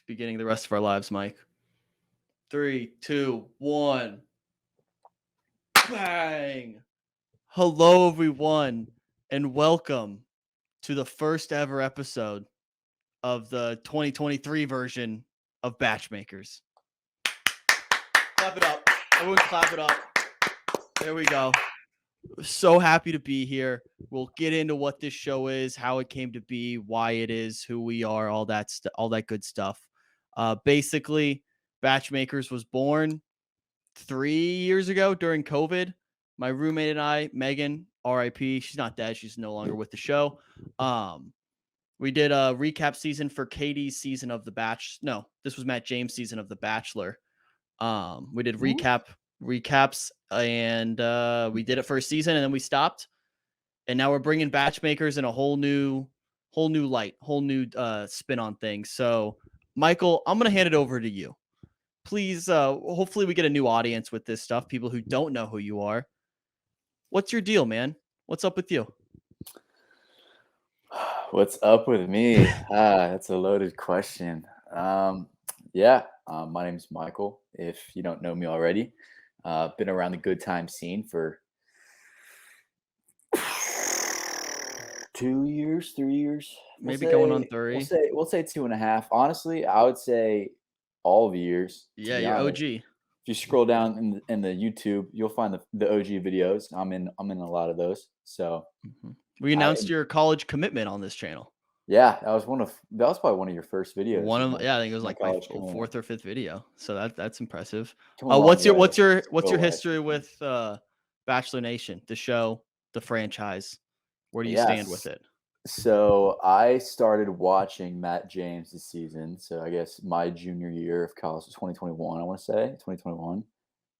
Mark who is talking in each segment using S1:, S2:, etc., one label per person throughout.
S1: beginning the rest of our lives, Mike. 3, 2, 1. Bang! Hello, everyone, and welcome to the first ever episode of the 2023 version of BachMakers. Clap it up. Everyone clap it up. There we go. So happy to be here. We'll get into what this show is, how it came to be, why it is, who we are, all that good stuff. Basically, BachMakers was born 3 years ago during COVID. My roommate and I, Megan, RIP, she's not dead. She's no longer with the show. We did a recap season for Katie's season of The Batch. No, this was Matt James' season of The Bachelor. We did recaps, and we did it for a season, and then we stopped. And now we're bringing BachMakers in a whole new light, whole new spin on things. So, Michael, I'm gonna hand it over to you. Please, hopefully we get a new audience with this stuff. People who don't know who you are. What's your deal, man? What's up with you?
S2: What's up with me? That's a loaded question. My name's Michael. If you don't know me already, been around the good time scene for 2 years, 3 years,
S1: Maybe going on 3.
S2: We'll say 2.5. Honestly, I would say all the years.
S1: Yeah, you're OG.
S2: If you scroll down in the YouTube, you'll find the OG videos. I'm in a lot of those. So
S1: we announced your college commitment on this channel.
S2: Yeah, that was probably one of your first videos.
S1: I think it was like my 4th or 5th video. So that's impressive.
S2: What's
S1: your history with Bachelor Nation, the show, the franchise? Where do you stand with it?
S2: So I started watching Matt James' season. So I guess my junior year of college was 2021, I want to say. 2021.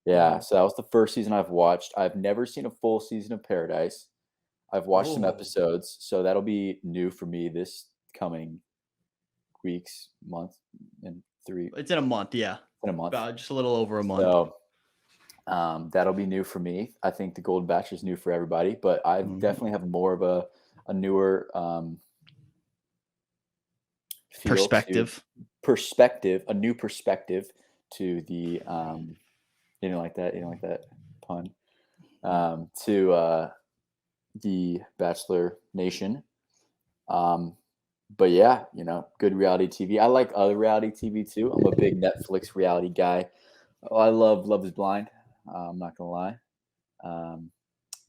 S2: Yeah, so that was the first season I've watched. I've never seen a full season of Paradise. I've watched some episodes, so that'll be new for me this coming weeks, month, and 3.
S1: It's in a month, yeah.
S2: In a month.
S1: About just a little over a month.
S2: So that'll be new for me. I think the Golden Bachelor is new for everybody, but I definitely have more of a newer
S1: perspective,
S2: a new perspective to the you don't like that pun, to the Bachelor Nation. But yeah, good reality TV. I like other reality TV too. I'm a big Netflix reality guy. I love Love is Blind. I'm not gonna lie.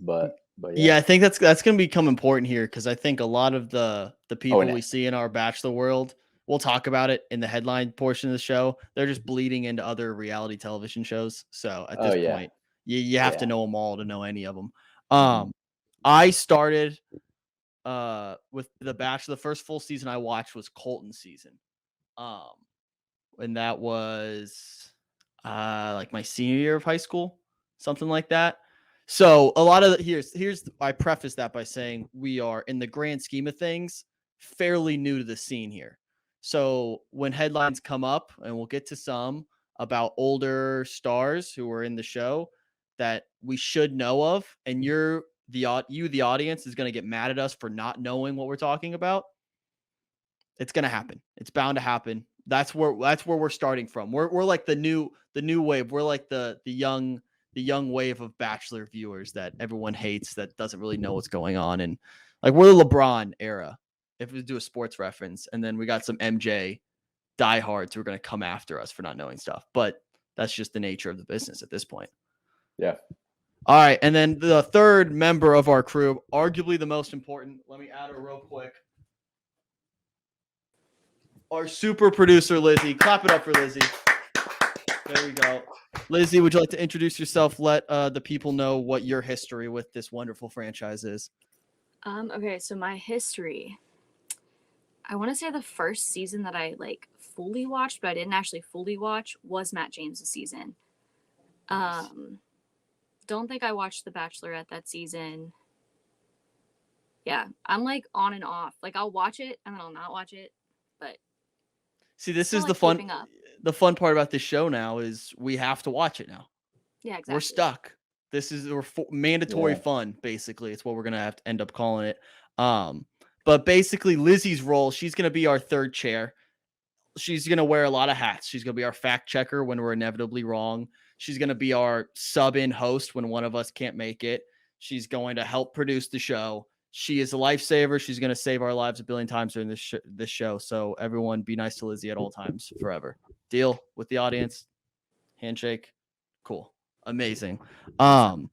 S2: But
S1: yeah, I think that's going to become important here, because I think a lot of the people we see in our Bachelor world, we'll talk about it in the headline portion of the show. They're just bleeding into other reality television shows. So at this point, you have to know them all to know any of them. I started with The Bachelor. The first full season I watched was Colton's season, and that was like my senior year of high school, something like that. So a lot of here's I preface that by saying we are, in the grand scheme of things, fairly new to the scene here. So when headlines come up, and we'll get to some about older stars who are in the show that we should know of, and the audience is going to get mad at us for not knowing what we're talking about, it's going to happen. It's bound to happen. That's where we're starting from. We're like the new wave. We're like the young wave of Bachelor viewers that everyone hates, that doesn't really know what's going on. And like, we're the LeBron era, if we do a sports reference, and then we got some MJ diehards who are going to come after us for not knowing stuff. But that's just the nature of the business at this point.
S2: Yeah.
S1: All right. And then the third member of our crew, arguably the most important, let me add her real quick. Our super producer, Lizi. Clap it up for Lizi. There we go. Lizi, would you like to introduce yourself? Let the people know what your history with this wonderful franchise is.
S3: Okay, so my history, I want to say the first season that I fully watched, but I didn't actually fully watch, was Matt James' season. Don't think I watched The Bachelorette that season. Yeah, I'm on and off. I'll watch it and then I'll not watch it, but
S1: see, this is the fun. The fun part about this show now is we have to watch it now.
S3: Yeah, exactly.
S1: We're stuck. This is mandatory fun, basically. It's what we're going to have to end up calling it. But basically, Lizi's role, she's going to be our third chair. she's going to wear a lot of hats. She's going to be our fact checker when we're inevitably wrong. She's going to be our sub-in host when one of us can't make it. She's going to help produce the show. She is a lifesaver. She's going to save our lives a billion times during this show. So everyone be nice to Lizi at all times forever. Deal with the audience. Handshake. Cool. Amazing. All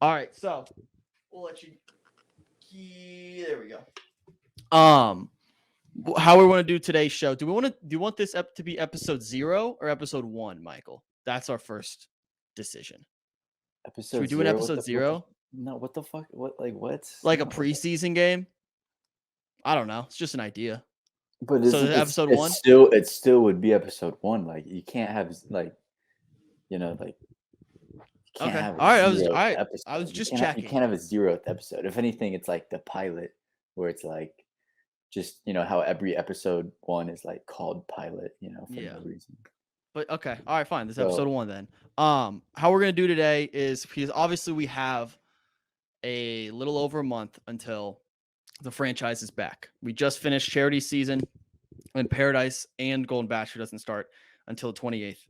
S1: right. So we'll let you. There we go. How we want to do today's show? Do you want this to be episode 0 or episode 1, Michael? That's our first decision.
S2: Episode
S1: Should we do an episode 0?
S2: No, what the fuck? What what?
S1: Like a preseason game? I don't know. It's just an idea.
S2: But
S1: so episode 1?
S2: It still would be episode 1. Like you can't have like, you know, like. You can't have episode.
S1: I was just checking.
S2: You can't have a 0th episode. If anything, it's like the pilot, where it's like, just how every episode 1 is like called pilot, for no reason.
S1: But okay, all right, fine. This is episode 1 then. How we're gonna do today is because obviously we have a little over a month until the franchise is back. We just finished charity season, and Paradise and Golden Bachelor doesn't start until the 28th.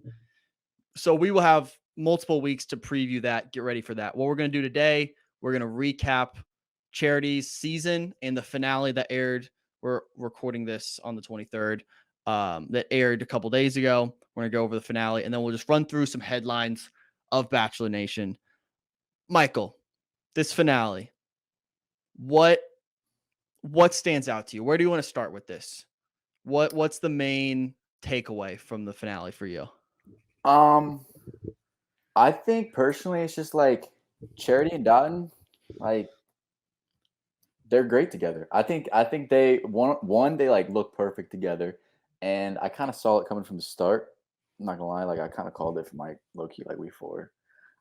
S1: So we will have multiple weeks to preview that. Get ready for that. What we're gonna do today, we're gonna recap charity's season and the finale that aired. We're recording this on the 23rd. That aired a couple days ago. We're going to go over the finale, and then we'll just run through some headlines of Bachelor Nation. Michael, this finale, what stands out to you? Where do you want to start with this? What's the main takeaway from the finale for you?
S2: I think personally it's just like Charity and Dotun, like they're great together. I think they they like look perfect together, and I kind of saw it coming from the start. I'm not gonna lie, like I kind of called it from like low key like week 4.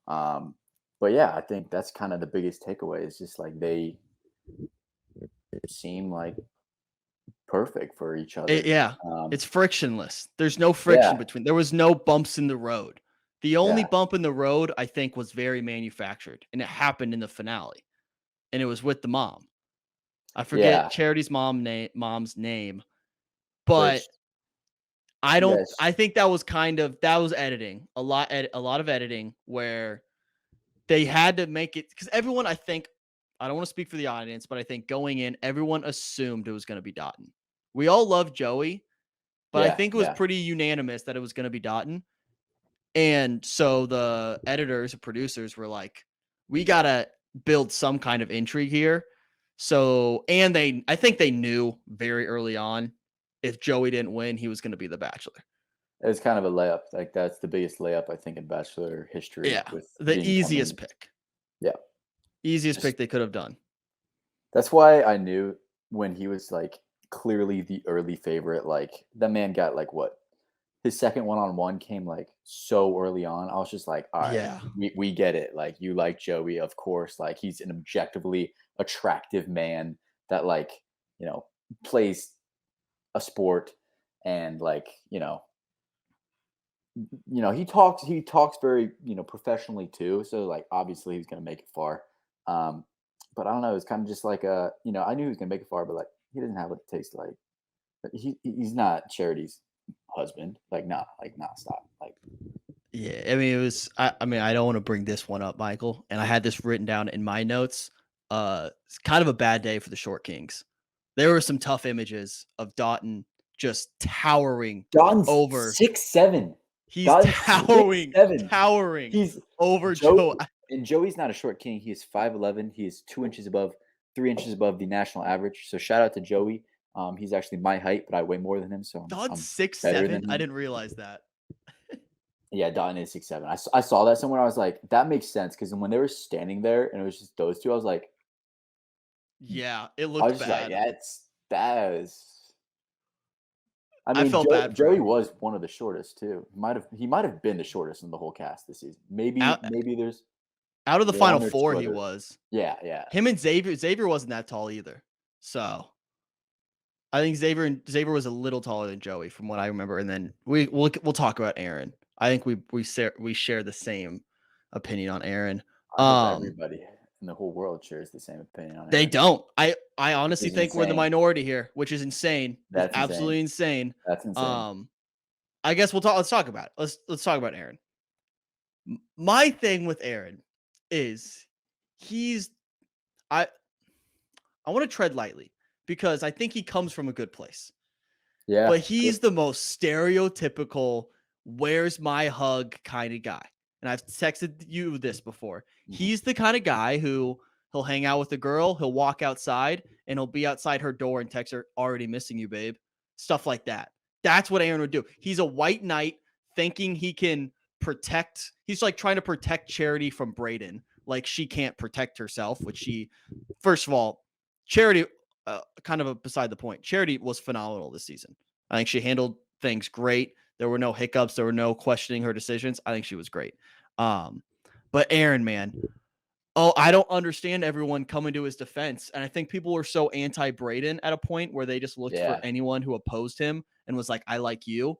S2: But yeah, I think that's kind of the biggest takeaway. It's just like they seem like perfect for each other.
S1: It's frictionless. There's no friction between. There was no bumps in the road. The only bump in the road, I think, was very manufactured, and it happened in the finale, and it was with the mom. I forget Charity's mom's name, but I don't. Yes. I think that was editing. A lot of editing where they had to make it because everyone. I don't want to speak for the audience, but I think going in, everyone assumed it was going to be Dotun. We all love Joey, but I think it was pretty unanimous that it was going to be Dotun. And so the editors and producers were like, we got to build some kind of intrigue here. So, and I think they knew very early on if Joey didn't win, he was going to be the Bachelor.
S2: It was kind of a layup. Like that's the biggest layup, I think, in Bachelor history.
S1: Yeah. The easiest pick.
S2: Yeah.
S1: Easiest pick they could have done.
S2: That's why I knew when he was like clearly the early favorite, like that man got like what? His second one-on-one came like so early on. I was just like, all right, we get it. Like you like Joey, of course. Like he's an objectively attractive man that like, plays a sport and like, he talks very, professionally too. So like, obviously he's going to make it far. But I don't know. It's kind of just like, I knew he was going to make it far, but like, he doesn't have what it tastes like. He's not Charity's husband. Stop.
S1: Yeah, I mean, it was. I don't want to bring this one up, Michael, and I had this written down in my notes. It's kind of a bad day for the Short Kings. There were some tough images of Dotun just towering over
S2: 6'7".
S1: He's towering. He's over Joey.
S2: And Joey's not a short king. He is 5'11". He is 3 inches above the national average. So shout out to Joey. He's actually my height, but I weigh more than him. So
S1: I'm 6'7". I didn't realize that.
S2: Yeah, Dotun is 6'7". I saw that somewhere. I was like, that makes sense because when they were standing there and it was just those two, I was like,
S1: yeah, it looked bad.
S2: Like, that is. I
S1: mean, I felt bad.
S2: Joey was one of the shortest too. He might have been the shortest in the whole cast this season. Maybe there's
S1: out of the final 4 he was.
S2: Yeah.
S1: Him and Xavier wasn't that tall either. So I think Xavier was a little taller than Joey from what I remember. And then we'll talk about Aaron. I think we share the same opinion on Aaron.
S2: Everybody in the whole world shares the same opinion on Aaron.
S1: They don't. I I honestly
S2: Is
S1: think we're the
S2: insane.
S1: minority here, which is insane. It's
S2: That's
S1: absolutely insane.
S2: That's insane.
S1: I guess let's talk about it. Let's talk about Aaron. My thing with Aaron is he's I I want to tread lightly because I think he comes from a good place.
S2: Yeah.
S1: But he's the most stereotypical where's my hug kind of guy. And I've texted you this before. He's the kind of guy who he'll hang out with a girl, he'll walk outside, and he'll be outside her door and text her, already missing you, babe. Stuff like that. That's what Aaron would do. He's a white knight thinking he can protect. He's like trying to protect Charity from Brayden. Like she can't protect herself, which first of all, Charity, kind of beside the point. Charity was phenomenal this season. I think she handled things great. There were no hiccups. There were no questioning her decisions. I think she was great. But Aaron, man, I don't understand everyone coming to his defense. And I think people were so anti-Brayden at a point where they just looked for anyone who opposed him and was like, I like you.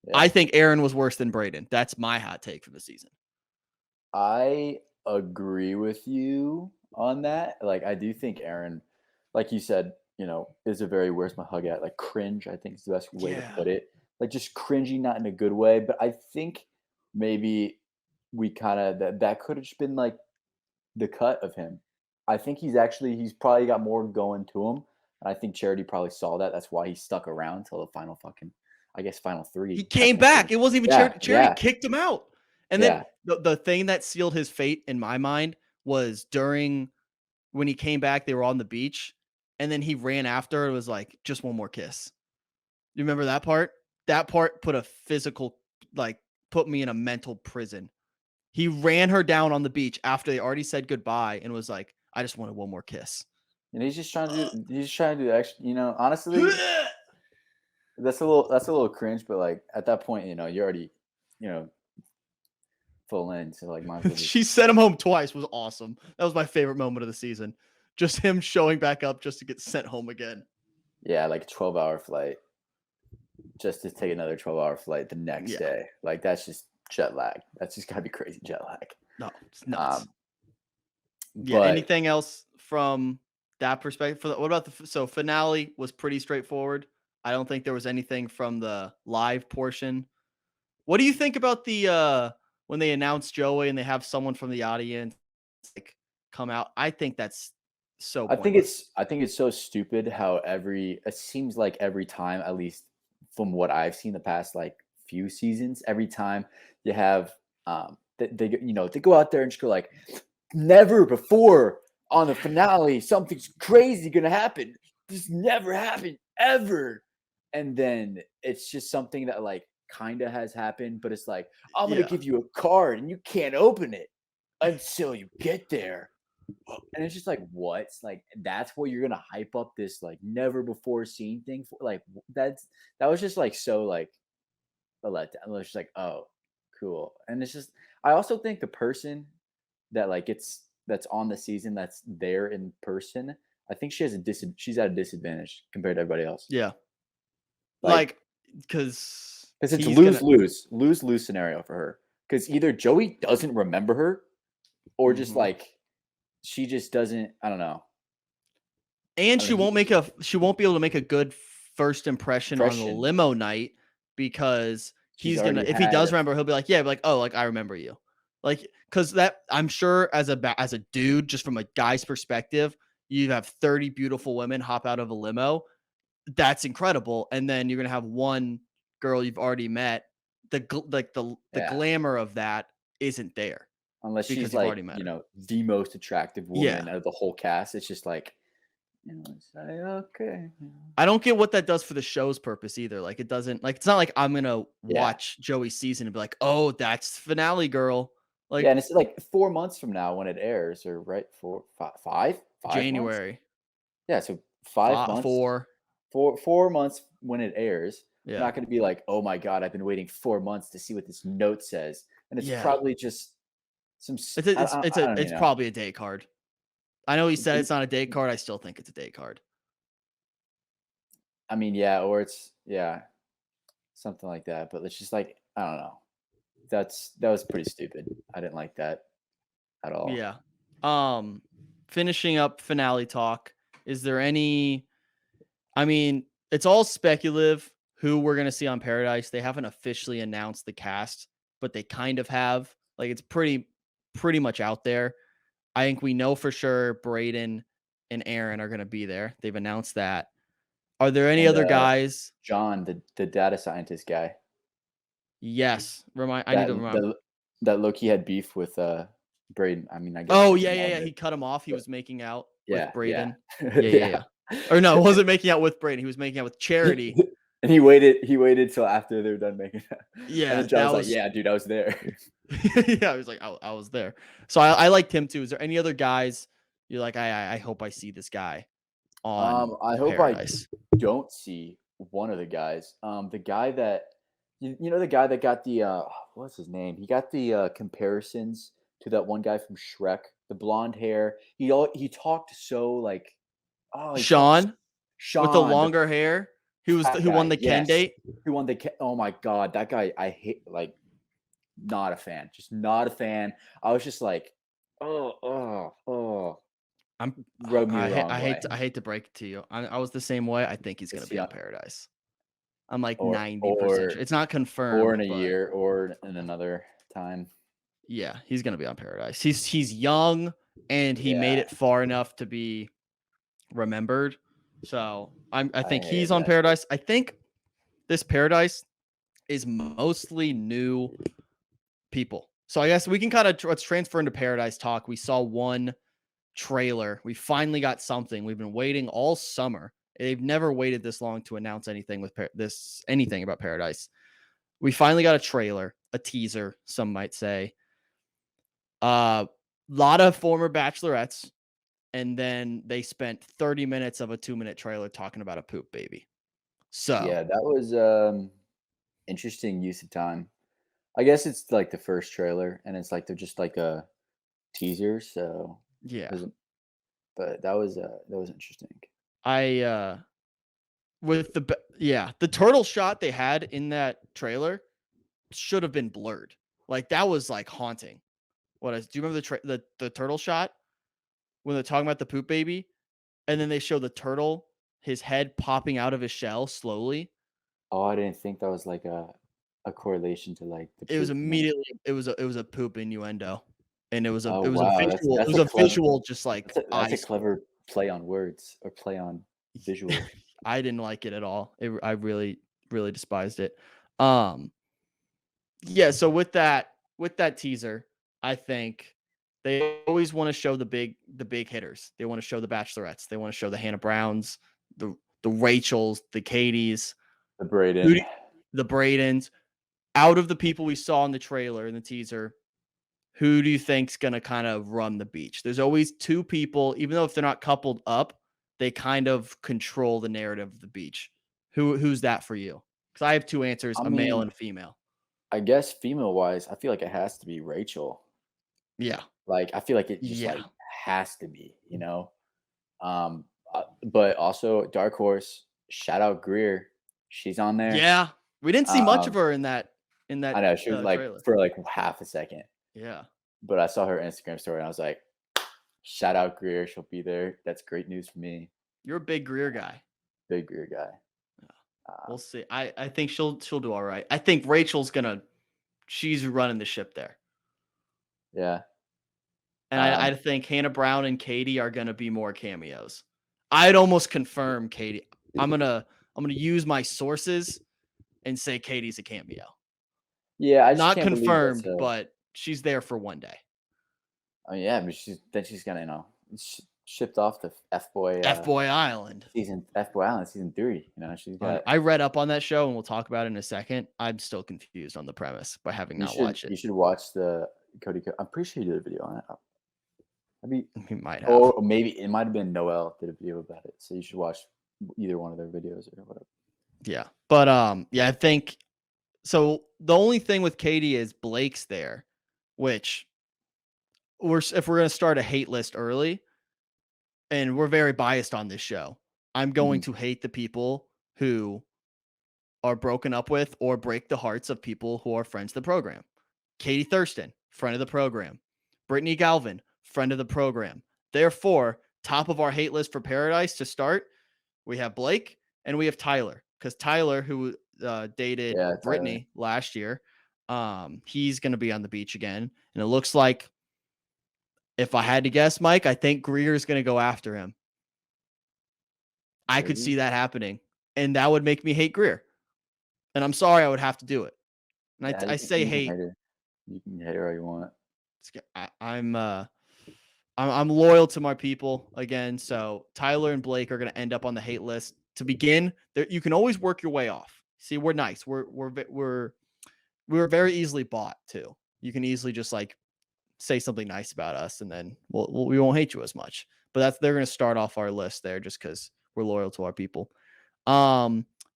S1: Yeah. I think Aaron was worse than Brayden. That's my hot take for the season.
S2: I agree with you on that. Like, I do think Aaron, like you said, is a very where's my hug at? Like cringe, I think is the best way to put it. Like just cringy, not in a good way. But I think maybe we kind of that could have just been like the cut of him. I think he's probably got more going to him. And I think Charity probably saw that. That's why he stuck around till the final final 3.
S1: He came back. It wasn't even Charity kicked him out. And then the thing that sealed his fate in my mind was when he came back, they were on the beach. And then he ran after and was like, just one more kiss. You remember that part? That part put put me in a mental prison. He ran her down on the beach after they already said goodbye and was like, I just wanted one more kiss.
S2: And he's just trying to do extra, honestly, that's a little cringe, but like at that point, you're already, full in. So like
S1: she sent him home twice was awesome. That was my favorite moment of the season. Just him showing back up just to get sent home again.
S2: Yeah, like a 12-hour flight. Just to take another 12-hour flight the next day. Like that's just jet lag. That's just gotta be crazy jet lag.
S1: No, it's nuts. Anything else from that perspective? What about the finale was pretty straightforward. I don't think there was anything from the live portion. What do you think about the when they announce Joey and they have someone from the audience like come out? I think that's so pointless.
S2: I think it's so stupid how it seems like every time, at least from what I've seen the past like few seasons, every time you have they go out there and just go like, never before on the finale something's crazy gonna happen. This never happened ever. And then it's just something that like kind of has happened, but it's like, I'm gonna give you a card and you can't open it until you get there. And it's just like, what? Like that's what you're gonna hype up this like never before seen thing for? Like that was just like so like a letdown. It was just like, oh, cool. And it's just, I also think the person that like that's on the season that's there in person, I think she's at a disadvantage compared to everybody else.
S1: Yeah, like because
S2: it's lose scenario for her. Because either Joey doesn't remember her, or just like she just doesn't. I don't know.
S1: And she won't be able to make a good first impression on the limo night because if he does remember, he'll be like, oh, like I remember you, like because that I'm sure as a dude, just from a guy's perspective, you have 30 beautiful women hop out of a limo. That's incredible, and then you're gonna have one girl you've already met. The glamour of that isn't there
S2: unless she's like the most attractive woman out of the whole cast. It's just like. It's like, okay.
S1: I don't get what that does for the show's purpose either. Like it doesn't like it's not like I'm gonna watch Joey's season and be like, oh, that's finale girl. Like
S2: and it's like 4 months from now when it airs, or right 5
S1: January.
S2: Months? Yeah, so 5 months. 4 months when it airs. Yeah. Not gonna be like, oh my god, I've been waiting 4 months to see what this note says, and it's probably just some.
S1: It's probably a day card. I know he said it's not a date card. I still think it's a date card.
S2: I mean, or it's something like that. But it's just like, I don't know. That was pretty stupid. I didn't like that at all.
S1: Yeah. Finishing up finale talk. Is there any? I mean, it's all speculative who we're gonna see on Paradise. They haven't officially announced the cast, but they kind of have. Like it's pretty much out there. I think we know for sure Braden and Aaron are gonna be there. They've announced that. Are there any
S2: And
S1: other guys?
S2: John, the data scientist guy.
S1: Yes. I need to remember.
S2: That Loki had beef with Braden. I mean, I guess.
S1: Oh yeah. He cut him off. He
S2: But-
S1: was making out
S2: Yeah,
S1: with Braden.
S2: yeah.
S1: Yeah. Or no, it wasn't making out with Braden. He was making out with Charity.
S2: And he waited till after they were done making it.
S1: Yeah,
S2: And then John
S1: that
S2: was
S1: was-
S2: like, "Yeah, dude, I was there."
S1: Yeah, I was like, I was there. So I liked him too. Is there any other guys you're like, I hope I see this guy on
S2: I hope
S1: Paradise?
S2: I don't see one of the guys. The guy that you know the guy that got the what's his name? He got the comparisons to that one guy from Shrek, the blonde hair. He talked so like he talked
S1: Sean with the longer hair. Who won the Ken
S2: yes.
S1: date?
S2: Who won the Oh my god, that guy I hate. Like, not a fan. Just not a fan. I was just like, oh. Rub me the wrong way.
S1: I hate to break it to you. I was the same way. I think he's gonna
S2: Is
S1: be
S2: he
S1: on
S2: on-
S1: Paradise. I'm like
S2: Or-
S1: 90%. It's not confirmed.
S2: Or in a
S1: but
S2: year, or in another time.
S1: Yeah, he's gonna be on Paradise. He's young and he made
S2: Yeah.
S1: it far enough to be remembered. So I think
S2: hate
S1: he's on
S2: that.
S1: Paradise. I think this Paradise is mostly new people. So I guess we can kind of let's transfer into Paradise talk. We saw one trailer. We finally got something. We've been waiting all summer. They've never waited this long to announce anything with anything about Paradise. We finally got a trailer, a teaser, some might say. Lot of former Bachelorettes, and then they spent 30 minutes of a 2-minute trailer talking about a poop baby. So
S2: Yeah, that was interesting use of time. I guess it's like the first trailer, and it's like they're just like a teaser. So
S1: yeah,
S2: but that was interesting.
S1: With the turtle shot they had in that trailer should have been blurred. Like that was like haunting. Do you remember the turtle shot when they're talking about the poop baby, and then they show the turtle, his head popping out of his shell slowly?
S2: Oh, I didn't think that was like a correlation to like the
S1: It was
S2: poop thing.
S1: immediately it was a poop innuendo, and it was a
S2: Oh,
S1: it was
S2: wow,
S1: a
S2: that's-
S1: visual.
S2: that's
S1: It was
S2: a
S1: a
S2: clever-
S1: visual, just like
S2: That's a
S1: eyes.
S2: clever play on words, or play on visual.
S1: I didn't like it at all. I really despised it. Yeah. So with that teaser, I think they always want to show the big hitters. They want to show the Bachelorettes. They want to show the Hannah Browns, the Rachels, the Katies,
S2: The Braden.
S1: the Bradens. Out of the people we saw in the trailer and the teaser, who do you think's gonna kind of run the beach? There's always two people, even though if they're not coupled up, they kind of control the narrative of the beach. Who's that for you? Because I have two answers:
S2: I
S1: a male
S2: mean-
S1: and a female.
S2: I guess female wise, I feel like it has to be Rachel.
S1: Yeah,
S2: Like, I feel like it just
S1: Yeah.
S2: like has to be, but also dark horse. Shout out Greer, she's on there.
S1: yeah. We didn't see much of
S2: Um,
S1: her in that.
S2: I know she was like
S1: trailer.
S2: for like half a second,
S1: Yeah,
S2: but I saw her Instagram story and I was like, shout out Greer, she'll be there. That's great news for me.
S1: you're a big Greer guy.
S2: Big Greer guy.
S1: We'll see. I think she'll do all right. I think Rachel's she's running the ship there.
S2: Yeah.
S1: And I think Hannah Brown and Katie are gonna be more cameos. I'd almost confirm Katie. I'm gonna use my sources and say Katie's a cameo.
S2: Yeah, I just
S1: Not
S2: can't believe
S1: confirmed,
S2: that's
S1: but she's there for one day.
S2: yeah, but she's gonna shipped off to FBoy
S1: FBoy Island.
S2: FBoy Island season 3. She's got.
S1: I read up on that show, and we'll talk about it in a second. I'm still confused on the premise by having not watched
S2: You
S1: it.
S2: should watch the Cody. I'm pretty sure he did a video on it.
S1: He might have.
S2: Or maybe it might have been Noel did a video about it. So you should watch either one of their videos or whatever.
S1: Yeah. But I think so. The only thing with Katie is Blake's there, which if we're gonna start a hate list early, and we're very biased on this show, I'm going to hate the people who are broken up with or break the hearts of people who are friends of the program. Katie Thurston, friend of the program. Brittany Galvin, friend of the program. Therefore, top of our hate list for Paradise to start, we have Blake and we have Tyler. Because Tyler, who dated
S2: Yeah, Tyler.
S1: Brittany last year, he's going to be on the beach again. And it looks like, if I had to guess, Mike, I think Greer's going to go after him. I could see that happening. And that would make me hate Greer. And I'm sorry I would have to do it. And
S2: Yeah,
S1: I say hate.
S2: You can hate her all you want.
S1: I'm loyal to my people again. So Tyler and Blake are going to end up on the hate list to begin. You can always work your way off. See, we're nice. We're very easily bought too. You can easily just like say something nice about us, and then we won't hate you as much. But they're going to start off our list there just because we're loyal to our people.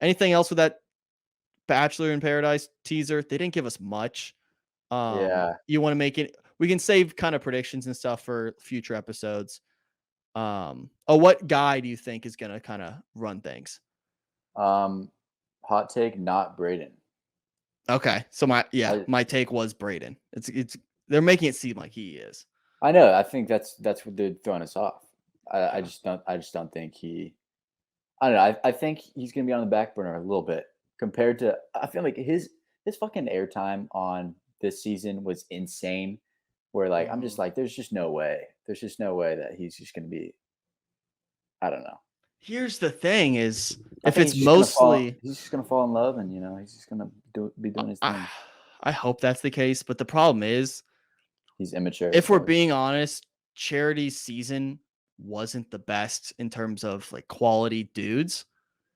S1: Anything else with that Bachelor in Paradise teaser? They didn't give us much.
S2: Yeah.
S1: You want to make it? We can save kind of predictions and stuff for future episodes. What guy do you think is going to kind of run things?
S2: Hot take, not Brayden.
S1: Okay. So my take was Brayden. It's they're making it seem like he is.
S2: I know. I think that's what they're throwing us off. I just don't think he. I don't know. I think he's gonna be on the back burner a little bit compared to. I feel like his fucking airtime on this season was insane. Where like I'm just like, there's just no way. There's just no way that he's just gonna be. I don't know.
S1: Here's the thing: is
S2: I
S1: if
S2: think
S1: it's mostly
S2: he's just gonna fall in love, and he's just gonna be doing his thing.
S1: I hope that's the case, but the problem is
S2: he's immature.
S1: If we're being honest, Charity's season wasn't the best in terms of like quality dudes.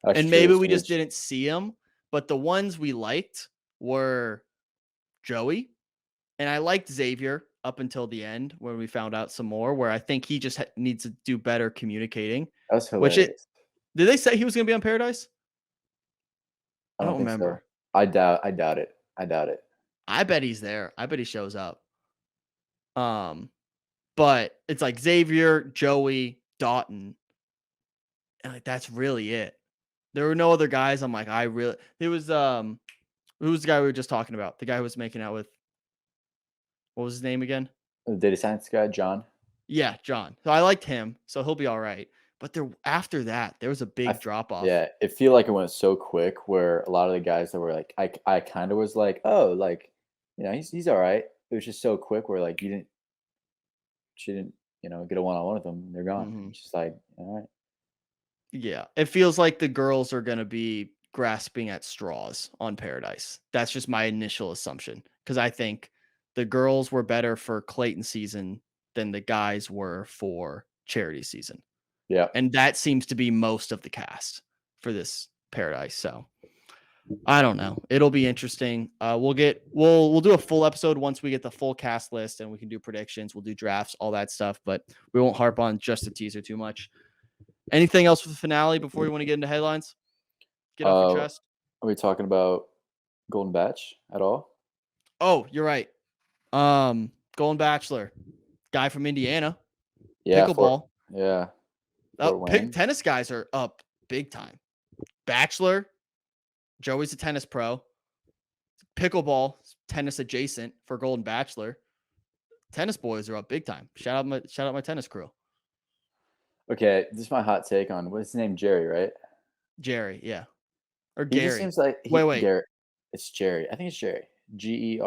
S1: And maybe we just didn't see them, but the ones we liked were Joey, and I liked Xavier up until the end when we found out some more, where I think he just needs to do better communicating.
S2: That was hilarious.
S1: Did they say he was going to be on Paradise?
S2: I don't
S1: remember.
S2: So. I doubt it.
S1: I bet he's there. I bet he shows up. But it's like Xavier, Joey, Dotun, and like that's really it. There were no other guys. I'm like, there was who was the guy we were just talking about? The guy who was making out with, what was his name again?
S2: The data science guy, John.
S1: Yeah, John. So I liked him, so he'll be all right. But after that, there was a big drop off.
S2: Yeah, it feel like it went so quick. Where a lot of the guys that were like, I kind of was like, oh, like, he's all right. It was just so quick. Where like she didn't, get a one-on-one with them. They're gone.
S1: Mm-hmm.
S2: It's just like, all right.
S1: Yeah, it feels like the girls are gonna be grasping at straws on Paradise. That's just my initial assumption, because I think the girls were better for Clayton season than the guys were for Charity season.
S2: Yeah.
S1: And that seems to be most of the cast for this Paradise. So I don't know. It'll be interesting. We'll do a full episode once we get the full cast list, and we can do predictions. We'll do drafts, all that stuff, but we won't harp on just the teaser too much. Anything else for the finale before you want to get into headlines? Get off your chest.
S2: Are we talking about Golden Batch at all?
S1: Oh, you're right. Golden Bachelor, guy from Indiana.
S2: Yeah.
S1: Pickleball.
S2: Tennis
S1: guys are up big time. Bachelor, Joey's a tennis pro. Pickleball, tennis adjacent for Golden Bachelor. Tennis boys are up big time. Shout out my tennis crew.
S2: Okay, this is my hot take on what's his name, Jerry, right?
S1: Jerry, yeah, or
S2: He
S1: Gary.
S2: just seems like
S1: wait.
S2: Gary. It's Jerry. I think it's Jerry. Gerry.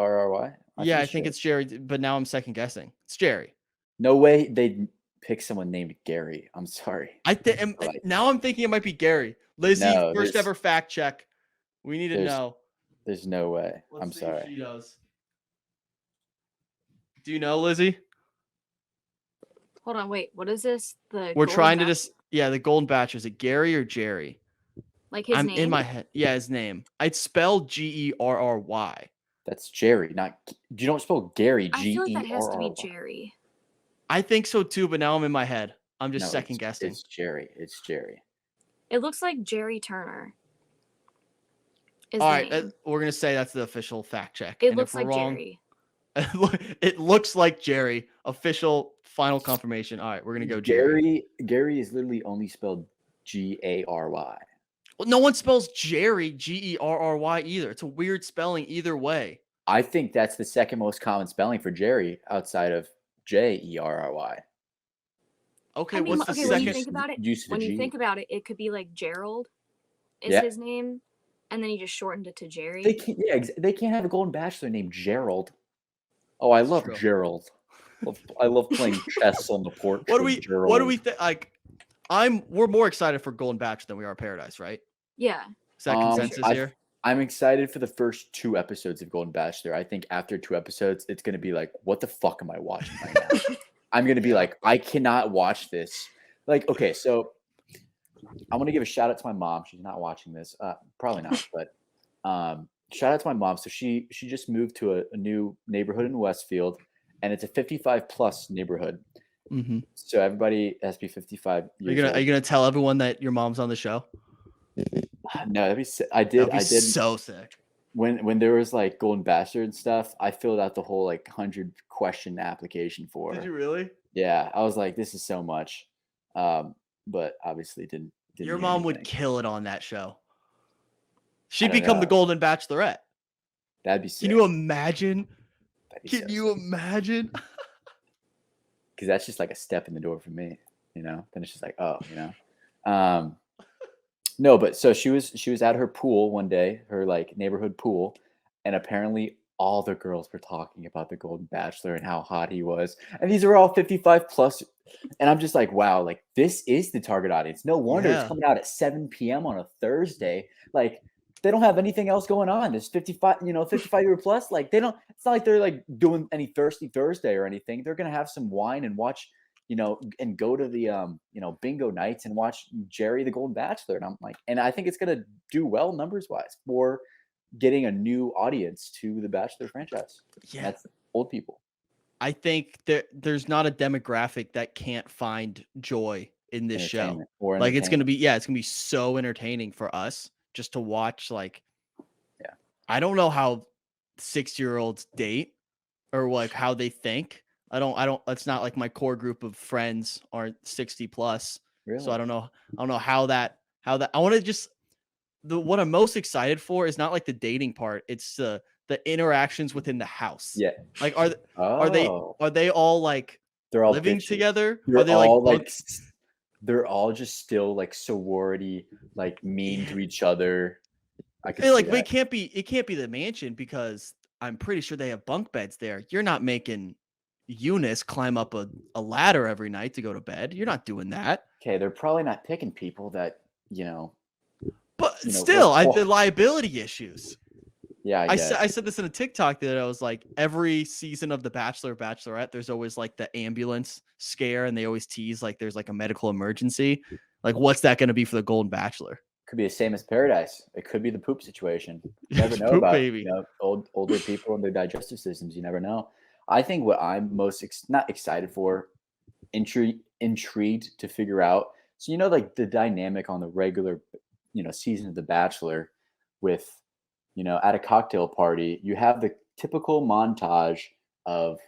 S1: Yeah, I think it's Jerry, but now I'm second guessing. It's Jerry.
S2: No way they pick someone named Gary. I'm sorry.
S1: Now I'm thinking it might be Gary. Lizi, first ever fact check. We need to know.
S2: There's no way. I'm
S1: see
S2: sorry.
S1: If she does. Do you know, Lizi?
S3: Hold on, wait. What is this?
S1: We're trying to the Golden Bachelor. Is it Gary or Jerry?
S3: Like his name?
S1: In my head. Yeah, his name. It's spelled Gerry.
S2: That's Jerry, not. You don't spell Gary.
S3: I feel like that has to be Jerry.
S1: I think so too, but now I'm in my head. I'm just second guessing.
S2: It's Jerry.
S3: It looks like Jerry Turner.
S1: All right, we're gonna say that's the official fact check.
S3: It looks like Jerry.
S1: It looks like Jerry. Official final confirmation. All right, we're gonna go Jerry.
S2: Gary is literally only spelled Gary.
S1: Well, no one spells Jerry Gerry either. It's a weird spelling either way.
S2: I think that's the second most common spelling for Jerry outside of Jerry.
S1: Okay,
S3: I mean,
S1: what's the
S3: okay, when you
S1: second?
S3: think about it, it could be like Gerald is his name, and then he just shortened it to Jerry.
S2: They can't have a Golden Bachelor named Gerald. Oh, I love
S1: true.
S2: Gerald. I love playing chess on the porch.
S1: What
S2: with
S1: do we
S2: Gerald.
S1: think? Like, we're more excited for Golden Bachelor than we are Paradise, right?
S3: Yeah.
S1: Is that consensus here?
S2: I'm excited for the first 2 episodes of Golden Bachelor. I think after 2 episodes, it's gonna be like, what the fuck am I watching right now? I'm gonna be like, I cannot watch this. Like, okay, so I want to give a shout out to my mom. She's not watching this, probably not, but shout out to my mom. So she just moved to a new neighborhood in Westfield, and it's a 55 plus neighborhood.
S1: Mm-hmm.
S2: So everybody has to be 55 years old.
S1: Are you gonna tell everyone that your mom's on the show?
S2: No, that'd be sick. I did
S1: so sick.
S2: When there was like Golden Bachelor and stuff, I filled out the whole like 100 question application for.
S1: Did you really?
S2: Yeah, I was like, this is so much, but obviously didn't.
S1: Your mom would kill it on that show. She'd become the
S2: know.
S1: Golden Bachelorette.
S2: That'd be sick.
S1: Can you imagine?
S2: Can you
S1: imagine?
S2: Because that's just like a step in the door for me, you know. Then it's just like, oh, you know. No, but so she was at her pool one day, her like neighborhood pool, and apparently all the girls were talking about the Golden Bachelor and how hot he was, and these are all 55 plus, and I'm just like, wow, like this is the target audience. No wonder it's coming out at 7 p.m. on a Thursday. Like they don't have anything else going on. There's 55 year plus. Like they don't. It's not like they're like doing any Thirsty Thursday or anything. They're gonna have some wine and watch. And go to the bingo nights and watch Jerry the Golden Bachelor. And I'm like, and I think it's gonna do well numbers wise for getting a new audience to the Bachelor franchise. Yeah, that's old people.
S1: I think there's not a demographic that can't find joy in this show. Like it's gonna be so entertaining for us just to watch. Like,
S2: yeah,
S1: I don't know how 6-year-olds date or like how they think. I don't. It's not like my core group of friends aren't 60 plus.
S2: Really?
S1: So I don't know how that. I want to just what I'm most excited for is not like the dating part. It's the interactions within the house.
S2: Yeah.
S1: Like are they all like
S2: they're all
S1: living
S2: bitchy.
S1: together?
S2: They're
S1: are they
S2: all
S1: like
S2: they're all just still like sorority, like mean to each other. I could
S1: like it can't be the mansion because I'm pretty sure they have bunk beds there. You're not making Eunice climb up a ladder every night to go to bed. You're not doing that.
S2: Okay, they're probably not picking people that
S1: But still, the liability issues.
S2: Yeah,
S1: I said this in a TikTok that I was like, every season of The Bachelor, Bachelorette, there's always like the ambulance scare, and they always tease like there's like a medical emergency. Like, what's that going to be for the Golden Bachelor?
S2: Could be the same as Paradise. It could be the poop situation. You never know about
S1: baby.
S2: Older people and their digestive systems. You never know. I think what I'm most not excited for, intrigued to figure out. So like the dynamic on the regular, season of The Bachelor, with at a cocktail party, you have the typical montage of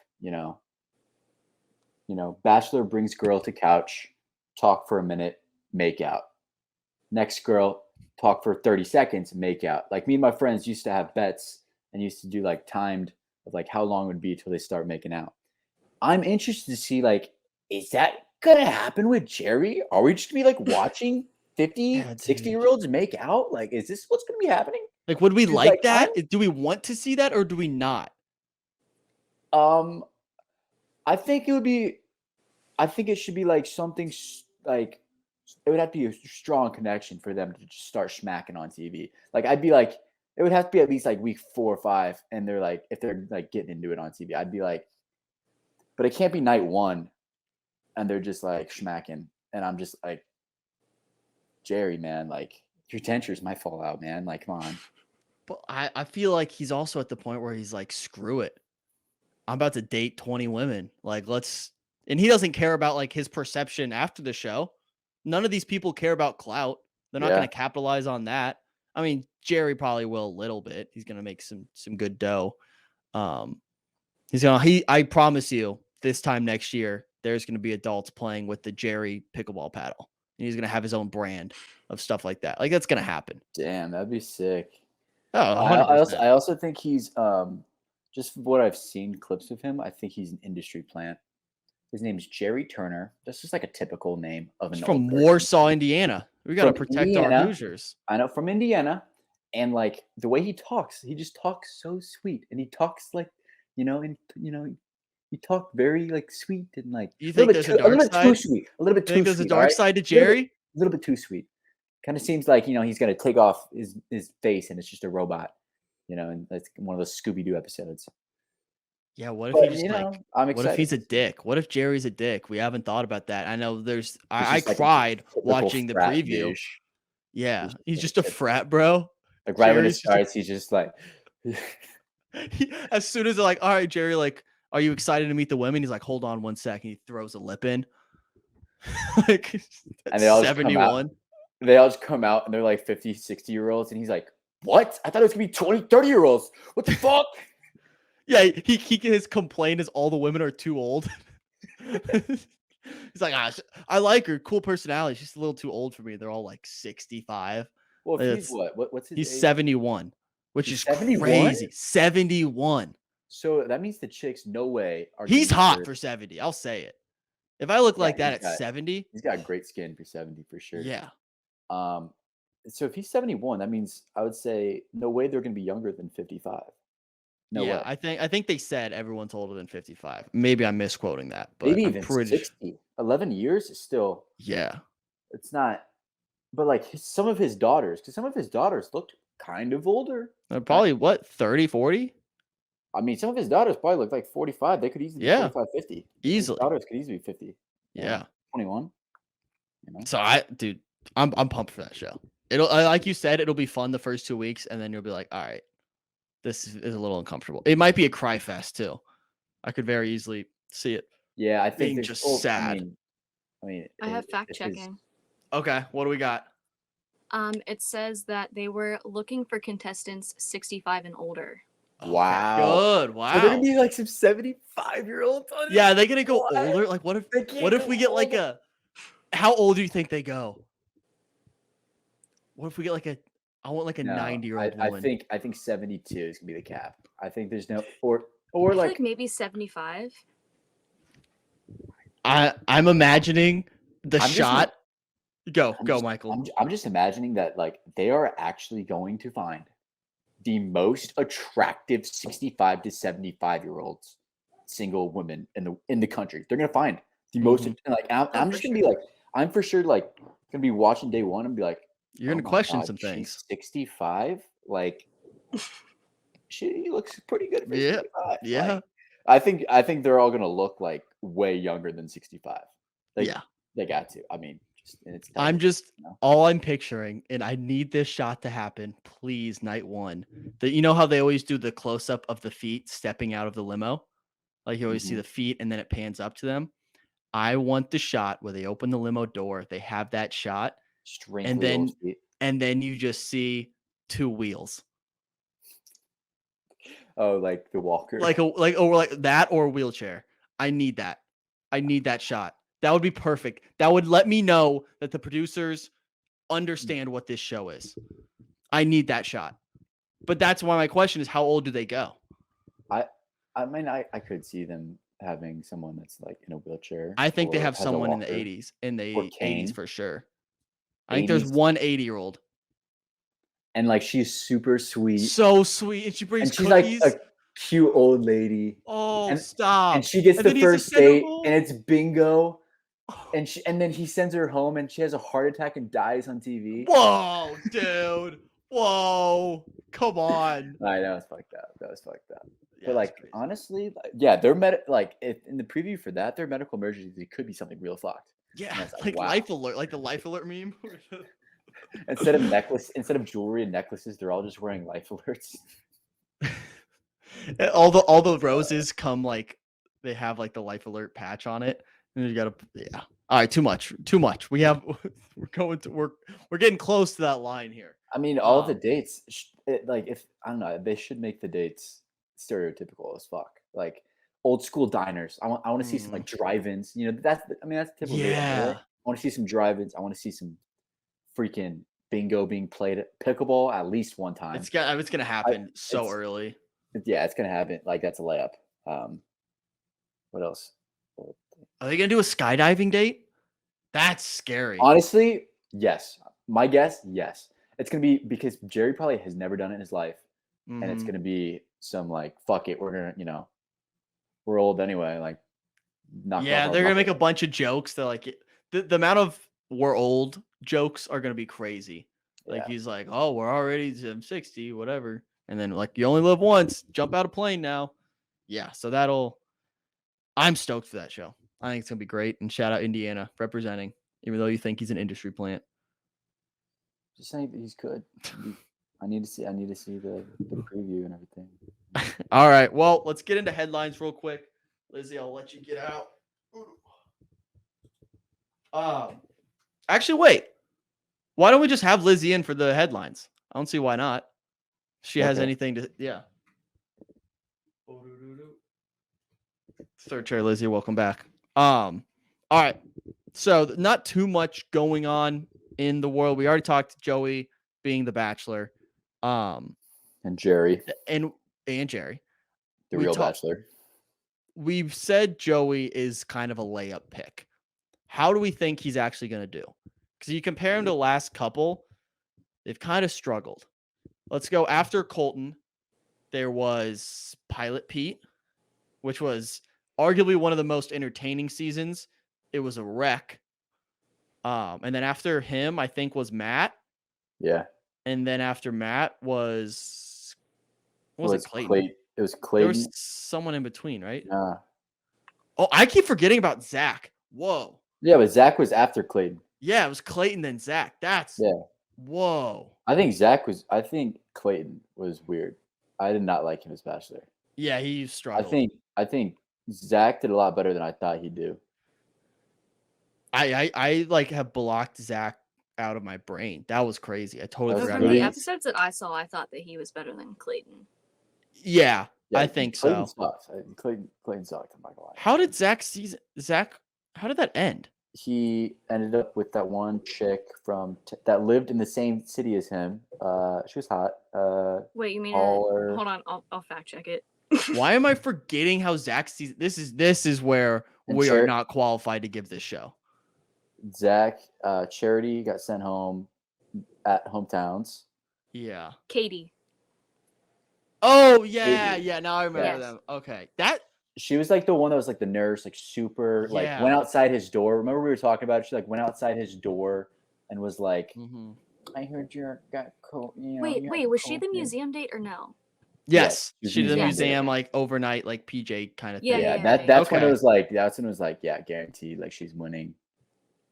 S2: Bachelor brings girl to couch, talk for a minute, make out. Next girl, talk for 30 seconds, make out. Like me and my friends used to have bets and used to do like timed of like how long it would be till they start making out. I'm interested to see like, is that gonna happen with Jerry? Are we just gonna be like watching 50, 60-year-olds make out? Like, is this what's gonna be happening?
S1: Like, would we like that? Do we want to see that or do we not?
S2: I think it should be like something like, it would have to be a strong connection for them to just start smacking on TV. Like, I'd be like, it would have to be at least like week 4 or 5. And they're like, if they're like getting into it on TV, I'd be like, but it can't be night 1 and they're just like smacking. And I'm just like, Jerry, man, like your dentures might fall out, man. Like, come on.
S1: But I feel like he's also at the point where he's like, screw it. I'm about to date 20 women. Like, and he doesn't care about like his perception after the show. None of these people care about clout. They're not going to capitalize on that. I mean, Jerry probably will a little bit. He's going to make some good dough. I promise you, this time next year, there's going to be adults playing with the Jerry pickleball paddle. And he's going to have his own brand of stuff like that. Like, that's going to happen.
S2: Damn, that'd be sick.
S1: Oh,
S2: I also think he's just what I've seen clips of him. I think he's an industry plant. His name is Jerry Turner. That's just like a typical name of an
S1: He's from
S2: old person.
S1: Warsaw, Indiana. We got to
S2: From
S1: protect our
S2: Indiana.
S1: Hoosiers.
S2: I know, from Indiana. And like the way he just talks so sweet. And he talks like, he talked very like sweet and like
S1: You
S2: a little
S1: think
S2: bit
S1: there's
S2: too,
S1: a dark
S2: little bit too
S1: side?
S2: sweet. A little bit
S1: You
S2: too
S1: think there's
S2: sweet.
S1: a dark side to
S2: A little
S1: Jerry?
S2: bit too sweet. Kind of seems like, he's gonna take off his face and it's just a robot. And that's one of those Scooby-Doo episodes.
S1: Yeah, what if
S2: But,
S1: he just
S2: I'm
S1: what
S2: excited.
S1: if he's a dick? What if Jerry's a dick? We haven't thought about that. I know I
S2: just like a
S1: cried
S2: typical
S1: watching the
S2: frat
S1: preview.
S2: douche.
S1: Yeah, he's
S2: like
S1: just a frat bro.
S2: Like right when it
S1: Jerry's just a-
S2: starts, he's just like
S1: As soon as they're like, all right, Jerry, like, are you excited to meet the women? He's like, hold on one second. He throws a lip in. Like,
S2: and they all just
S1: 71.
S2: come out and they're like 50, 60-year-olds. And he's like, what? I thought it was gonna be 20, 30-year-olds. What the fuck?
S1: Yeah, his complaint is all the women are too old. He's like, I like her, cool personality. She's a little too old for me. They're all like 65.
S2: Well, if he's what's his
S1: He's
S2: age?
S1: 71, which is
S2: 71?
S1: crazy. 71.
S2: So that means the chicks, no way, are.
S1: He's hot for 70. I'll say it. If I look like that at 70,
S2: he's got great skin for 70 for sure.
S1: Yeah.
S2: So if he's 71, that means I would say no way they're going to be younger than 55. No way.
S1: I think they said everyone's older than 55. Maybe I'm misquoting that, but
S2: maybe
S1: I'm
S2: even
S1: pretty
S2: 60. 11 years is still.
S1: Yeah.
S2: It's not. But like some of his daughters, because some of his daughters looked kind of older.
S1: Probably what, 30, 40?
S2: I mean, some of his daughters probably look like 45. They could easily be 45, 50.
S1: Easily.
S2: His daughters could easily be 50.
S1: Yeah.
S2: 21.
S1: So I'm pumped for that show. It'll, like you said, it'll be fun the first 2 weeks, and then you'll be like, all right, this is a little uncomfortable. It might be a cry fest too. I could very easily see it.
S2: Yeah, I think
S1: being just sad.
S3: I have fact checking.
S1: Okay, what do we got?
S3: It says that they were looking for contestants 65 and older.
S2: Wow.
S1: Good. Wow.
S2: So they're gonna be like some 75-year-olds on it?
S1: Yeah, they're gonna go older. Like, what if we get like a? How old do you think they go? What if we get like a? I want like a 90-year-old woman.
S2: I think 72 is gonna be the cap. I think there's no or
S3: I feel
S2: like
S3: maybe 75.
S1: I'm imagining the
S2: I'm
S1: shot. Go, Michael.
S2: I'm just imagining that like they are actually going to find the most attractive 65 to 75-year-olds single women in the country. They're gonna find the most. And like I'm just gonna be like, I'm for sure like gonna be watching day one and be like,
S1: you're gonna question some things.
S2: 65, like she looks pretty good. For 65.
S1: Yeah.
S2: Like, I think they're all gonna look like way younger than 65. They got to. I mean,
S1: all I'm picturing, and I need this shot to happen, please, night one. You know how they always do the close up of the feet stepping out of the limo? Like you always see the feet and then it pans up to them. I want the shot where they open the limo door, they have that shot, and then you just see two wheels.
S2: Oh, like the walker.
S1: Like that or a wheelchair. I need that. I need that shot. That would be perfect. That would let me know that the producers understand what this show is. I need that shot. But that's why my question is, how old do they go?
S2: I mean, I could see them having someone that's like in a wheelchair.
S1: I think they have someone in the 80s. In the 80s for sure. I
S2: 80s.
S1: think there's one 80-year-old.
S2: And like she's super sweet.
S1: So sweet. And she brings
S2: cookies.
S1: She's
S2: like a cute old lady.
S1: Oh, stop.
S2: And she gets the first date and it's bingo. And then he sends her home and she has a heart attack and dies on TV.
S1: Whoa, dude. Whoa. Come on.
S2: I know, it's fucked up. That was fucked up.
S1: Yeah,
S2: but like honestly, they're if in the preview for that, their medical emergencies, it could be something real fucked.
S1: Yeah, like wow. Life alert, like the life alert meme.
S2: Instead of jewelry and necklaces, they're all just wearing life alerts.
S1: all the roses come like they have like the life alert patch on it, and you gotta All right, too much. We're getting close to that line here.
S2: I mean, all the dates, they should make the dates stereotypical as fuck. Like old school diners. I want to see some like drive-ins. That's typical.
S1: Yeah.
S2: I want to see some drive-ins. I want to see some freaking bingo being played at pickleball at least one time.
S1: It's gonna happen early.
S2: Yeah, it's gonna happen. Like that's a layup. What else?
S1: Are they gonna do a skydiving date? That's scary.
S2: Honestly, yes. My guess, yes. It's gonna be because Jerry probably has never done it in his life, and it's
S1: Mhm.
S2: gonna be some like fuck it, we're gonna, we're old anyway. Like, knock it off
S1: Yeah,
S2: our
S1: they're gonna make
S2: bucket.
S1: a bunch of jokes. They're like the amount of we're old jokes are gonna be crazy. Like
S2: Yeah.
S1: he's like, oh, we're already 60, whatever, and then like you only live once. Jump out a plane now. Yeah, so that'll. I'm stoked for that show. I think it's gonna be great. And shout out Indiana representing, even though you think he's an industry plant.
S2: Just saying that he's good. I need to see the preview and everything.
S1: All right. Well, let's get into headlines real quick. Lizi, I'll let you get out. Actually, wait. Why don't we just have Lizi in for the headlines? I don't see why not. She has
S2: Okay.
S1: anything to, yeah. Third chair, Lizi, welcome back. All right. So not too much going on in the world. We already talked to Joey being the Bachelor,
S2: And Jerry,
S1: and Jerry.
S2: the
S1: We
S2: real
S1: talk-
S2: Bachelor.
S1: We've said Joey is kind of a layup pick. How do we think he's actually going to do? Because you compare him to the last couple, they've kind of struggled. Let's go after Colton. There was Pilot Pete, which was arguably one of the most entertaining seasons. It was a wreck. And then after him, I think was Matt.
S2: Yeah.
S1: And then after Matt was it Clayton?
S2: It was
S1: There
S2: Clayton.
S1: was someone in between, right?
S2: Nah.
S1: Oh, I keep forgetting about Zach. Whoa.
S2: Yeah, but Zach was after Clayton.
S1: Yeah, it was Clayton then Zach. That's whoa.
S2: I think Clayton was weird. I did not like him as Bachelor.
S1: Yeah, he struggled.
S2: I think Zach did a lot better than I thought he'd do.
S1: I like have blocked Zach out of my brain. That was crazy. I totally
S2: That's
S1: forgot
S3: From
S1: about
S3: the
S1: that.
S3: episodes that I saw, I thought that he was better than Clayton.
S1: Yeah,
S2: Yeah,
S1: I think
S2: Clayton
S1: so.
S2: sucks. Clayton sucked. I'm not gonna lie.
S1: How did how did that end?
S2: He ended up with that one chick that lived in the same city as him. She was hot.
S3: Wait, you mean
S2: Taller.
S3: hold on, I'll fact check it.
S1: Why am I forgetting how Zach sees this is where
S2: And
S1: we are not qualified to give this show.
S2: Zach, Charity got sent home at hometowns.
S1: Yeah.
S3: Katie.
S1: Oh yeah,
S2: Katie.
S1: yeah. Now I remember
S3: Yes.
S1: them. Okay. That
S2: She was like the one that was like the nurse, like super, like
S1: Yeah.
S2: went outside his door. Remember we were talking about it? She like went outside his door and was like, I heard you got cold.
S3: Wait, was she the museum date or no?
S1: yes.
S2: Yes,
S1: She did a
S3: museum.
S1: museum like overnight, like PJ kind of
S3: Yeah,
S1: thing.
S2: Yeah, that's when it
S1: Okay.
S2: was like, yeah, guaranteed, like she's winning.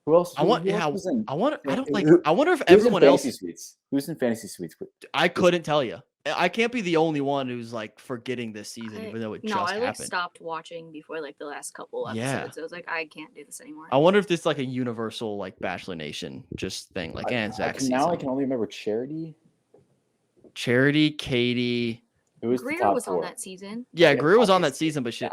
S2: Who else?
S1: I wonder if
S2: Who's in
S1: everyone else.
S2: Fantasy Suites? Who's in Fantasy Suites?
S1: I couldn't tell you. I can't be the only one who's like forgetting this season, even though it just
S3: I like
S1: happened.
S3: stopped watching before like the last couple episodes.
S1: Yeah.
S3: I was like, I can't do this anymore.
S1: I wonder if this is like a universal like Bachelor Nation just thing. Like, Zach season.
S2: Now I can only remember Charity.
S1: Charity, Katie.
S2: Who was the
S3: Greer
S2: top
S3: was
S2: four?
S3: on that season.
S1: Yeah,
S2: Yeah,
S1: Greer was on that
S2: obviously.
S1: season, but she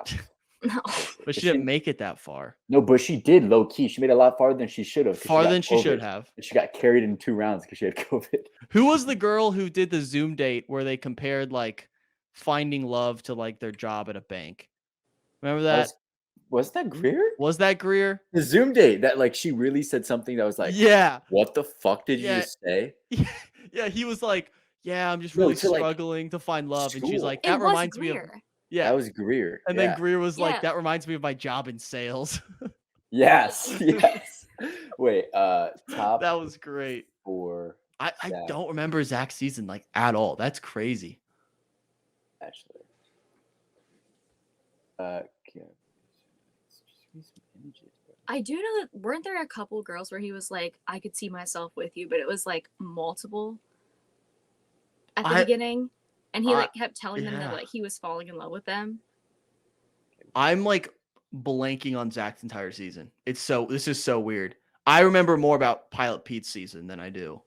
S3: No.
S1: but she didn't make it that far.
S2: No, but she did low key. She made it a lot farther than she should have.
S1: Farther than she should have.
S2: And she got carried in 2 rounds because she had COVID.
S1: Who was the girl who did the Zoom date where they compared like finding love to like their job at a bank? Remember that?
S2: Was that Greer?
S1: Was that Greer?
S2: The Zoom date that like she really said something that was like,
S1: Yeah.
S2: what the fuck did you
S1: Yeah.
S2: just say?
S1: Yeah, he was like, yeah, I'm just
S2: No,
S1: really
S2: to, like,
S1: struggling to find love. And she's
S2: school.
S1: like,
S3: It
S1: that
S3: was
S1: reminds me of
S3: Greer.
S1: yeah.
S2: That was Greer.
S1: And
S2: yeah.
S1: then Greer was like,
S3: Yeah.
S1: that reminds me of my job in sales.
S2: Yes. Wait, top
S1: That was great.
S2: 4
S1: I
S2: Zach.
S1: don't remember Zach's season like at all. That's crazy.
S2: Bachelor.
S3: I do know that weren't there a couple girls where he was like, I could see myself with you, but it was like multiple at the beginning. And he like kept telling them that like he was falling in love with them.
S1: I'm like blanking on Zach's entire season. This is so weird. I remember more about Pilot Pete's season than I do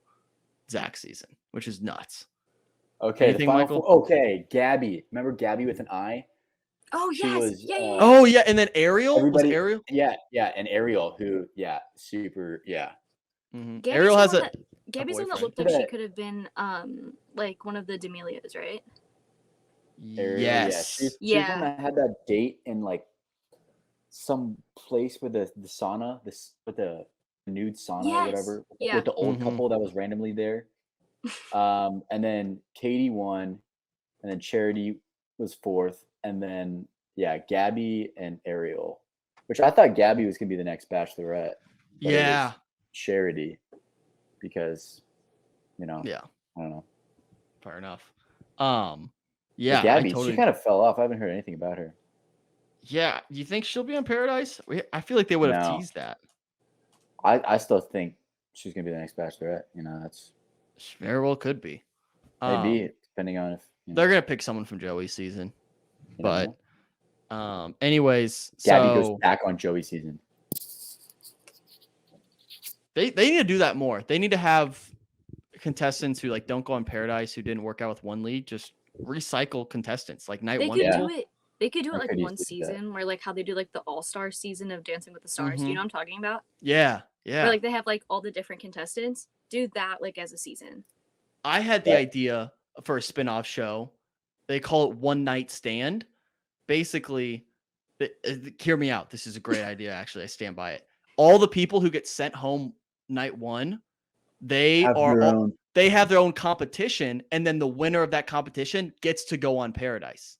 S1: Zach's season, which is nuts.
S2: Okay,
S1: Anything,
S2: the final
S1: Michael?
S2: four. Okay, Gabby. Remember Gabby with an I?
S3: Oh
S2: She
S3: yes.
S2: was,
S3: Yeah.
S1: Oh yeah, and then Ariel
S2: Everybody-
S1: was Ariel.
S2: Yeah, and Ariel, who, super,
S1: Mhm.
S3: Gabby's
S1: Ariel
S3: the
S1: has
S3: one
S1: a
S3: Gabby's the one that
S1: boyfriend.
S3: looked like she
S2: Yeah.
S3: could have been like one of the D'Amelias, right?
S2: Ariel,
S1: yes.
S2: She's the one that had that date in like some place with the sauna, with the nude sauna or
S3: Yes.
S2: whatever,
S3: Yeah.
S2: with the old
S1: Mhm.
S2: couple that was randomly there. And then Katie won, and then Charity was fourth, and then Gabby and Ariel, which I thought Gabby was gonna be the next Bachelorette. But it was Charity because,
S1: Yeah.
S2: I don't know.
S1: Fair enough.
S2: But
S1: Yeah,
S2: Gabby, she kind of fell off. I haven't heard anything about her.
S1: Yeah, you think she'll be on Paradise? I feel like they would have
S2: No.
S1: teased that.
S2: I still think she's gonna be the next Bachelorette. That's
S1: Very well could be.
S2: maybe depending on if
S1: they're gonna pick someone from Joey's season.
S2: you don't
S1: But
S2: know.
S1: anyways,
S2: Gabby goes
S1: so
S2: back on Joey's season.
S1: they need to do that more. They need to have contestants who like don't go on Paradise who didn't work out with one lead. Just recycle contestants like night
S3: They
S1: one.
S3: could
S2: Yeah.
S3: do it. They could do it
S2: They
S3: like
S2: could
S3: one
S2: easily do that.
S3: season where like how they do like the all-star season of Dancing with the Stars. Do you know what I'm talking about?
S1: Yeah,
S3: Where like they have like all the different contestants. Do that like as a season.
S1: I had the idea for a spin-off show. They call it One Night Stand. Basically, hear me out. This is a great idea, actually. I stand by it. All the people who get sent home night one, they have their own competition, and then the winner of that competition gets to go on Paradise.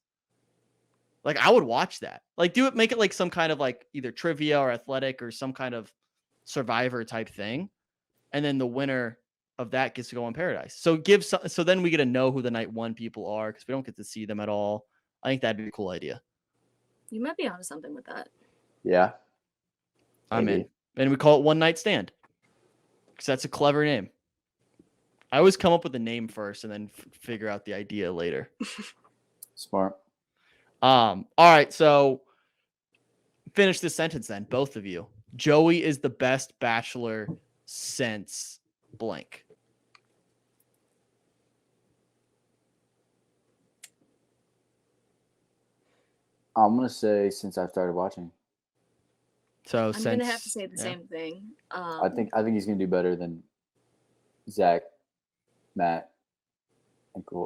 S1: Like, I would watch that. Like, make it like some kind of like either trivia or athletic or some kind of Survivor type thing, and then the winner of that gets to go on Paradise. So so then we get to know who the night one people are because we don't get to see them at all. I think that'd be a cool idea.
S3: You might be onto something with that.
S2: Yeah.
S1: I'm in. And we call it One Night Stand because that's a clever name. I always come up with the name first and then figure out the idea later.
S2: Smart.
S1: All right. So finish this sentence then, both of you. Joey is the best Bachelor since blank.
S2: I'm gonna say since I've started watching.
S1: So
S3: I'm gonna have to say the same thing.
S2: I think he's gonna do better than Zach, Matt,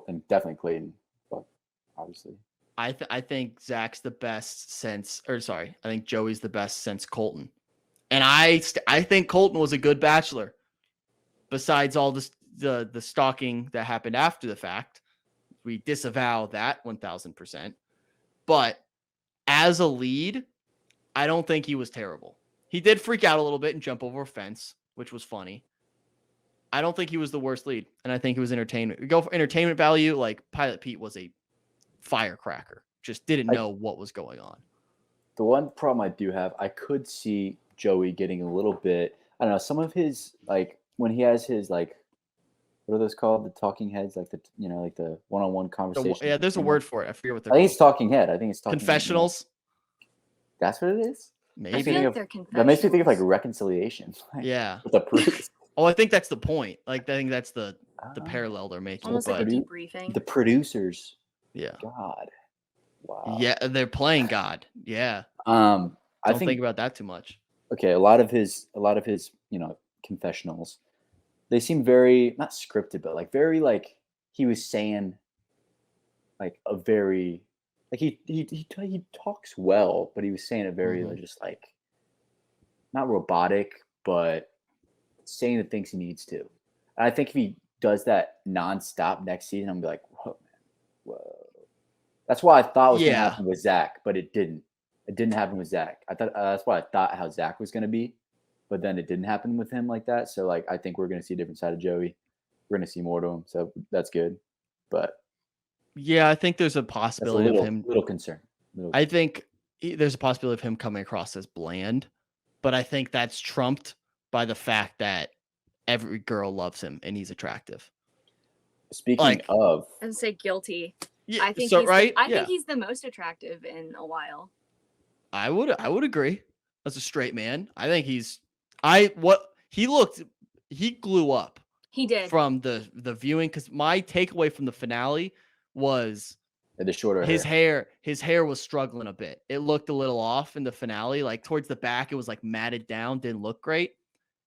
S2: and definitely Clayton, but obviously.
S1: I think Zach's the best since, I think Joey's the best since Colton, and I think Colton was a good Bachelor. Besides all the stalking that happened after the fact, we disavow that 1000%. But as a lead, I don't think he was terrible. He did freak out a little bit and jump over a fence, which was funny. I don't think he was the worst lead, and I think it was entertainment. We go for entertainment value. Like Pilot Pete was a firecracker, just didn't know what was going on.
S2: The one problem I do have, I could see Joey getting a little bit. I don't know, some of his like when he has his like, what are those called? The talking heads, like like the one-on-one conversation.
S1: There's a word for it. I forget what they're
S2: called.
S1: called.
S2: I think it's talking head. I think it's talking
S1: confessionals.
S2: That's what it is.
S1: Maybe
S3: I feel like they're confessionals.
S2: That makes me think of like reconciliation.
S1: Yeah.
S2: With the proofs.
S1: Oh, I think that's the point. Like I think that's the parallel they're making.
S3: Almost like a debriefing.
S2: The producers.
S1: Yeah.
S2: God. Wow.
S1: Yeah, they're playing God. Yeah.
S2: I
S1: don't think about that too much.
S2: Okay, a lot of his confessionals, they seem very not scripted, but like very like he was saying like a very like he talks well, but he was saying it very just like not robotic, but saying the things he needs to. And I think if he does that nonstop next season, I'm gonna be like, whoa, man, whoa. That's why I thought it was gonna happen with Zach, but it didn't. It didn't happen with Zach. I thought that's why I thought how Zach was gonna be, but then it didn't happen with him like that. So like I think we're gonna see a different side of Joey. We're gonna see more to him, so that's good. But
S1: yeah, I think there's a possibility of him.
S2: Little concern.
S1: I think there's a possibility of him coming across as bland, but I think that's trumped by the fact that every girl loves him and he's attractive.
S2: Speaking of,
S3: and say guilty.
S1: Yeah,
S3: I think think he's the most attractive in a while.
S1: I would agree. As a straight man, I think he glue up.
S3: He did
S1: from the viewing, because my takeaway from the finale was
S2: the shorter
S1: hair. His hair was struggling a bit. It looked a little off in the finale. Like towards the back, it was like matted down, didn't look great.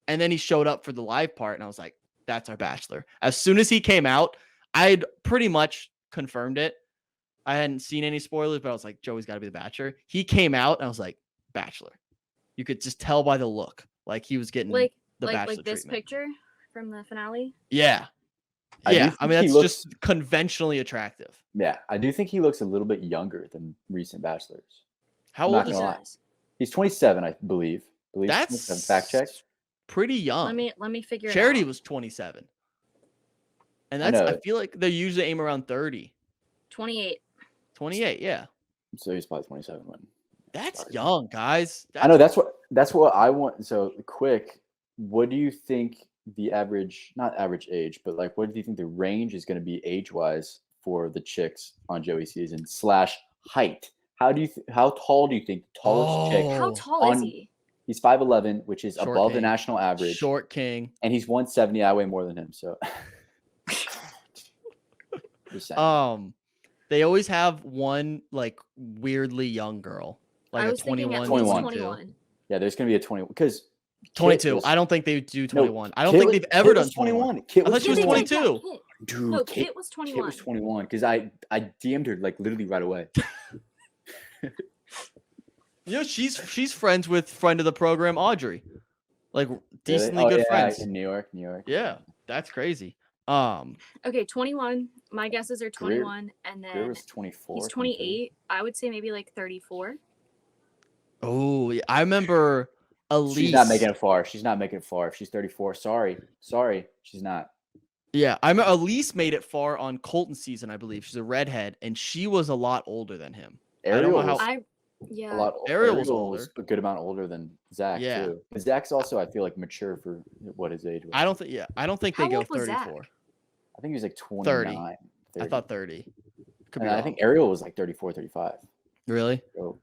S1: And then he showed up for the live part, and I was like, that's our Bachelor. As soon as he came out, I'd pretty much confirmed it. I hadn't seen any spoilers, but I was like, Joey's got to be the Bachelor. He came out, and I was like, Bachelor. You could just tell by the look, like he was getting the Bachelor
S3: this
S1: treatment.
S3: picture from the finale.
S1: Yeah,
S2: I
S1: yeah.
S2: do
S1: I mean,
S2: think he
S1: that's
S2: looks-
S1: just conventionally attractive.
S2: Yeah, I do think he looks a little bit younger than recent Bachelors.
S1: How
S2: I'm
S1: old
S2: not
S1: is
S2: gonna
S1: he?
S2: lie. He's 27, I believe.
S1: That's
S2: fact check.
S1: pretty young.
S3: Let me figure
S1: Charity
S3: it out.
S1: was 27. And
S2: I
S1: that's I
S2: know.
S1: feel like they usually aim around 30.
S3: 28.
S1: 28, yeah.
S2: So he's probably 27 when.
S1: That's
S2: Sorry.
S1: young, guys.
S2: I know that's what I want. So quick, what do you think the average, not average age, but like what do you think the range is going to be age-wise for the chicks on Joey's season / height? How tall do you think the tallest chick?
S3: How tall is he?
S2: He's 5'11", which is
S1: Short
S2: above the
S1: king.
S2: national average.
S1: Short king.
S2: And he's 170. I weigh more than him, so. Just saying.
S1: They always have one like weirdly young girl, like a 21,
S3: 21.
S2: Yeah, there's gonna be a 21 because
S1: 22. I don't think they do 21. I don't think they've ever done 21.
S2: Kit
S1: I thought she was 22.
S2: Dude,
S3: No, Kit was 21.
S2: Kit was 21 because I DM'd her like literally right away.
S1: You know, she's friends with friend of the program Audrey, like decently good friends
S2: in New York.
S1: Yeah, that's crazy.
S3: Okay, 21. My guesses are 21, and then
S2: was 24.
S3: he's 28. I would say maybe like 34.
S1: Oh, yeah. I remember Elise.
S2: She's not making it far. If she's 34, sorry, she's not.
S1: Yeah, I remember Elise made it far on Colton's season, I believe. She's a redhead, and she was a lot older than him.
S2: Ariel
S1: Ariel was older.
S2: A good amount older than Zach too. But Zach's also, I feel like, mature for what his age was.
S1: I don't think they
S3: How
S1: go
S3: old was
S1: 34.
S3: Zach?
S2: I think he was like 29.
S1: 30.
S2: 30.
S1: I thought 30. Could be
S2: I
S1: wrong.
S2: think Ariel was like 34, 35.
S1: Really?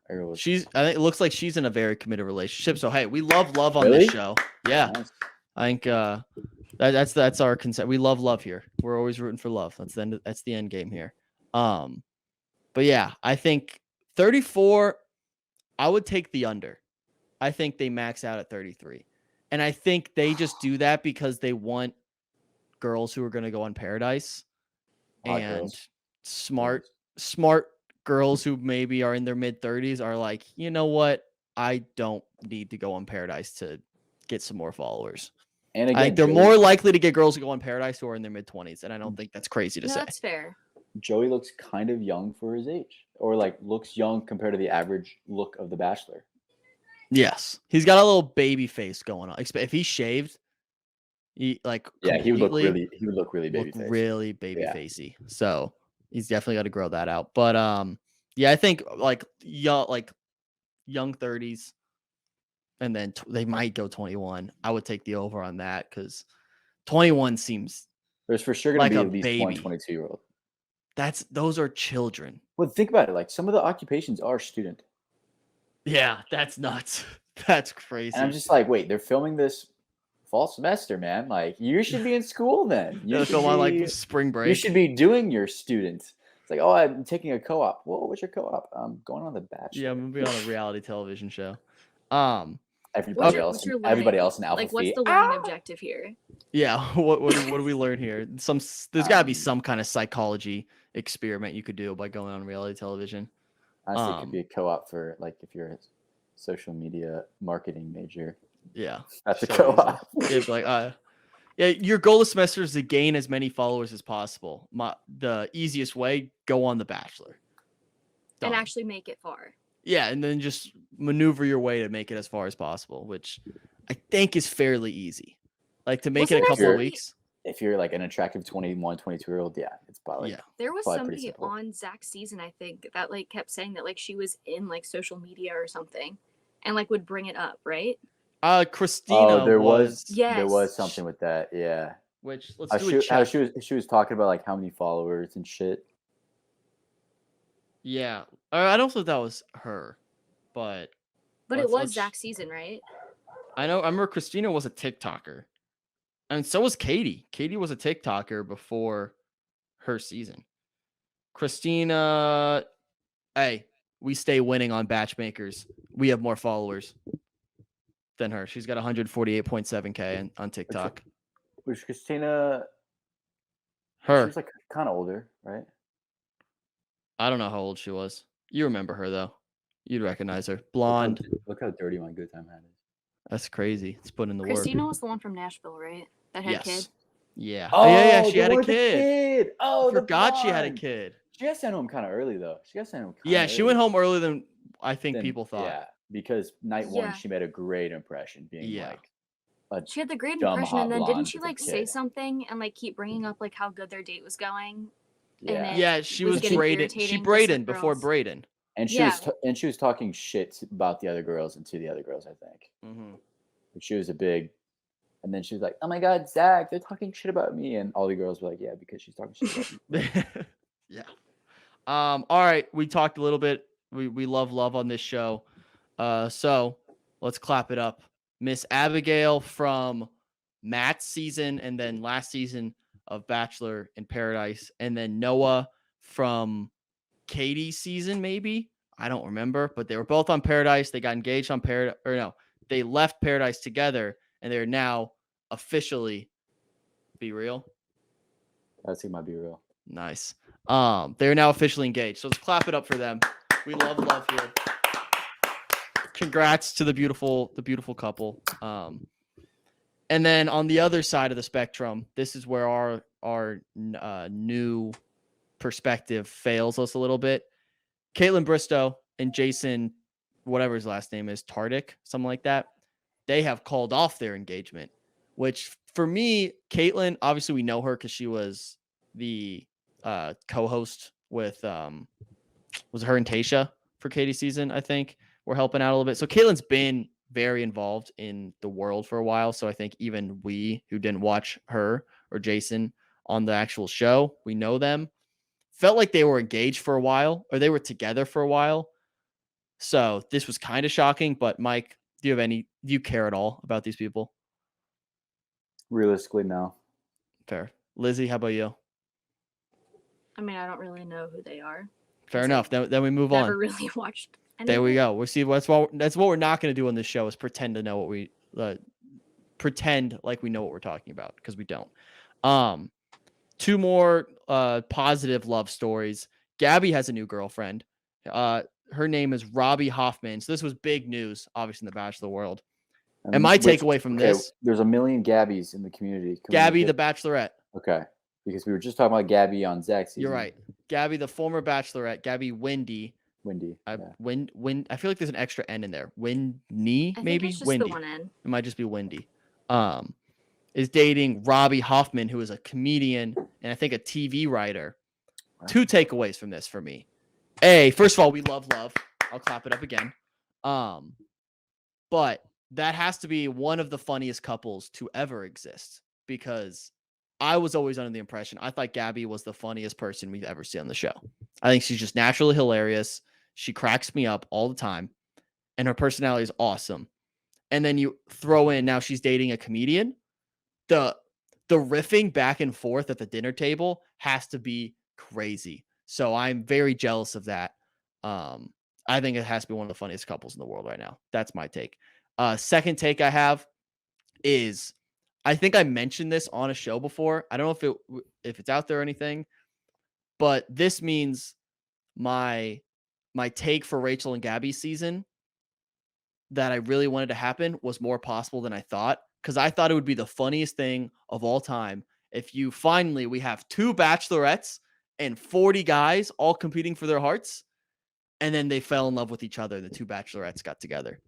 S2: Ariel was.
S1: I think it looks like she's in a very committed relationship. So hey, we love on
S2: Really?
S1: this show. Yeah.
S2: Nice.
S1: I think that's our consent. We love here. We're always rooting for love. That's the end game here. But yeah, I think 34. I would take the under. I think they max out at 33, and I think they just do that because they want girls who are going to go on Paradise, and smart girls who maybe are in their mid 30s are like, you know what? I don't need to go on Paradise to get some more followers. And again, I think they're more likely to get girls who go on Paradise who are in their mid 20s, and I don't think that's crazy to say.
S3: That's fair.
S2: Joey looks kind of young for his age, or like looks young compared to the average look of the Bachelor.
S1: Yes, he's got a little baby face going on. If he shaved, he would look really baby facey. So he's definitely got to grow that out. But I think like young 30s, and then they might go 21. I would take the over on that because 21 seems
S2: there's for sure going to be at least
S1: baby.
S2: one 22-year-old.
S1: Those are children.
S2: Well, think about it. Like some of the occupations are student.
S1: Yeah, that's nuts. That's crazy.
S2: And I'm just like, wait, they're filming this fall semester, man. Like you should be in school then.
S1: You film on like spring break.
S2: You should be doing your students. It's like, oh, I'm taking a co-op. Whoa, what's your co-op? I'm going on The Bachelor.
S1: Yeah, I'm gonna be on a reality television show.
S2: Everybody else in Alpha
S3: like, what's the learning objective here?
S1: Yeah, what do we learn here? There's got to be some kind of psychology experiment you could do by going on reality television.
S2: Honestly, it could be a co-op for like if you're a social media marketing major.
S1: Yeah,
S2: that's the co-op.
S1: It's like, your goal this semester is to gain as many followers as possible. The easiest way, go on The Bachelor,
S3: and actually make it far.
S1: Yeah, and then just maneuver your way to make it as far as possible, which I think is fairly easy. Like to make it a couple of weeks.
S2: If you're like an attractive 21, 22-year-old, yeah, it's probably
S3: There was somebody on Zach's season, I think, that like kept saying that like she was in like social media or something, and like would bring it up, right?
S1: Christina.
S2: There was something with that, yeah.
S1: Which let's do a check.
S2: She was talking about like how many followers and shit.
S1: Yeah, I don't think that was her, but
S3: it was Zach's season, right?
S1: I know. I remember Christina was a TikToker, and so was Katie. Katie was a TikToker before her season. Christina, hey, we stay winning on BachMakers. We have more followers than her. She's got 148.7K on TikTok.
S2: Was Christina?
S1: Her.
S2: She was like kind of older, right?
S1: I don't know how old she was. You remember her though. You'd recognize her. Blonde.
S2: Look how dirty my good time hat is.
S1: That's crazy. It's put in the
S3: Christina
S1: work.
S3: was the one from Nashville, right? That had a kid.
S1: Yeah.
S2: Oh,
S1: yeah. She
S2: the
S1: had
S2: one
S1: a
S2: with the
S1: kid.
S2: Oh,
S1: I forgot she had a
S2: blonde.
S1: kid.
S2: She got sent home kind of early though.
S1: She went home earlier than I think people thought.
S2: Yeah, because night one she made a great impression, being like
S3: she had the great
S2: dumb,
S3: impression,
S2: hot
S3: and then didn't
S2: blonde
S3: she
S2: with a
S3: like say
S2: kid.
S3: something and like keep bringing up like how good their date was going?
S2: Yeah,
S1: she was Braden. She Braden before Braden,
S2: and she was talking shit about the other girls and to the other girls. I think she was a big. And then she was like, "Oh my God, Zach, they're talking shit about me," and all the girls were like, "Yeah, because she's talking shit about me."
S1: Yeah. All right, we talked a little bit. We love on this show. So let's clap it up. Miss Abigail from Matt's season and then last season of Bachelor in Paradise, and then Noah from Katie's season, maybe. I don't remember, but they were both on Paradise. They got engaged on Paradise, or no, they left Paradise together, and they're now officially Be Real.
S2: I think might Be Real.
S1: Nice. They're now officially engaged. So let's clap it up for them. We love here. Congrats to the beautiful couple. And then on the other side of the spectrum, this is where our new perspective fails us a little bit. Kaitlyn Bristowe and Jason, whatever his last name is, Tardik, something like that. They have called off their engagement, which for me, Kaitlyn, obviously we know her because she was the co-host with was her and Tayshia for Katie's season, I think. We're helping out a little bit. So Kaitlyn's been very involved in the world for a while. So I think even we who didn't watch her or Jason on the actual show, we know them. Felt like they were engaged for a while, or they were together for a while. So this was kind of shocking. But Mike, do you care at all about these people?
S2: Realistically, no.
S3: Fair.
S1: Lizi, how about you?
S3: I mean, I don't really know who they are.
S1: Fair enough. Then we move on.
S3: Never really watched anything.
S1: There we go. We'll see. That's what we're not going to do on this show is pretend to know what we pretend like we know what we're talking about, because we don't. Two more positive love stories. Gabby has a new girlfriend. Her name is Robbie Hoffman. So this was big news, obviously, in the Bachelor world. And my takeaway from this,
S2: there's a million Gabbys in the community.
S1: Gabby, the Bachelorette.
S2: Okay. Because we were just talking about Gabby on Zach's season.
S1: You're right. Gabby, the former Bachelorette. Gabby Windey.
S2: Yeah.
S1: I feel like there's an extra N in there. Windey, maybe?
S3: It's just
S1: Windey.
S3: the one N.
S1: It might just be Windey. Is dating Robbie Hoffman, who is a comedian and I think a TV writer. Wow. Two takeaways from this for me. First of all, we love. I'll clap it up again. But that has to be one of the funniest couples to ever exist, because I was always under the impression I thought Gabby was the funniest person we've ever seen on the show. I think she's just naturally hilarious. She cracks me up all the time, and her personality is awesome. And then you throw in now she's dating a comedian. The riffing back and forth at the dinner table has to be crazy. So I'm very jealous of that. I think it has to be one of the funniest couples in the world right now. That's my take. Second take I have is, I think I mentioned this on a show before. I don't know if it's out there or anything, but this means my take for Rachel and Gabby's season that I really wanted to happen was more possible than I thought, because I thought it would be the funniest thing of all time if we have two bachelorettes and 40 guys all competing for their hearts, and then they fell in love with each other and the two bachelorettes got together.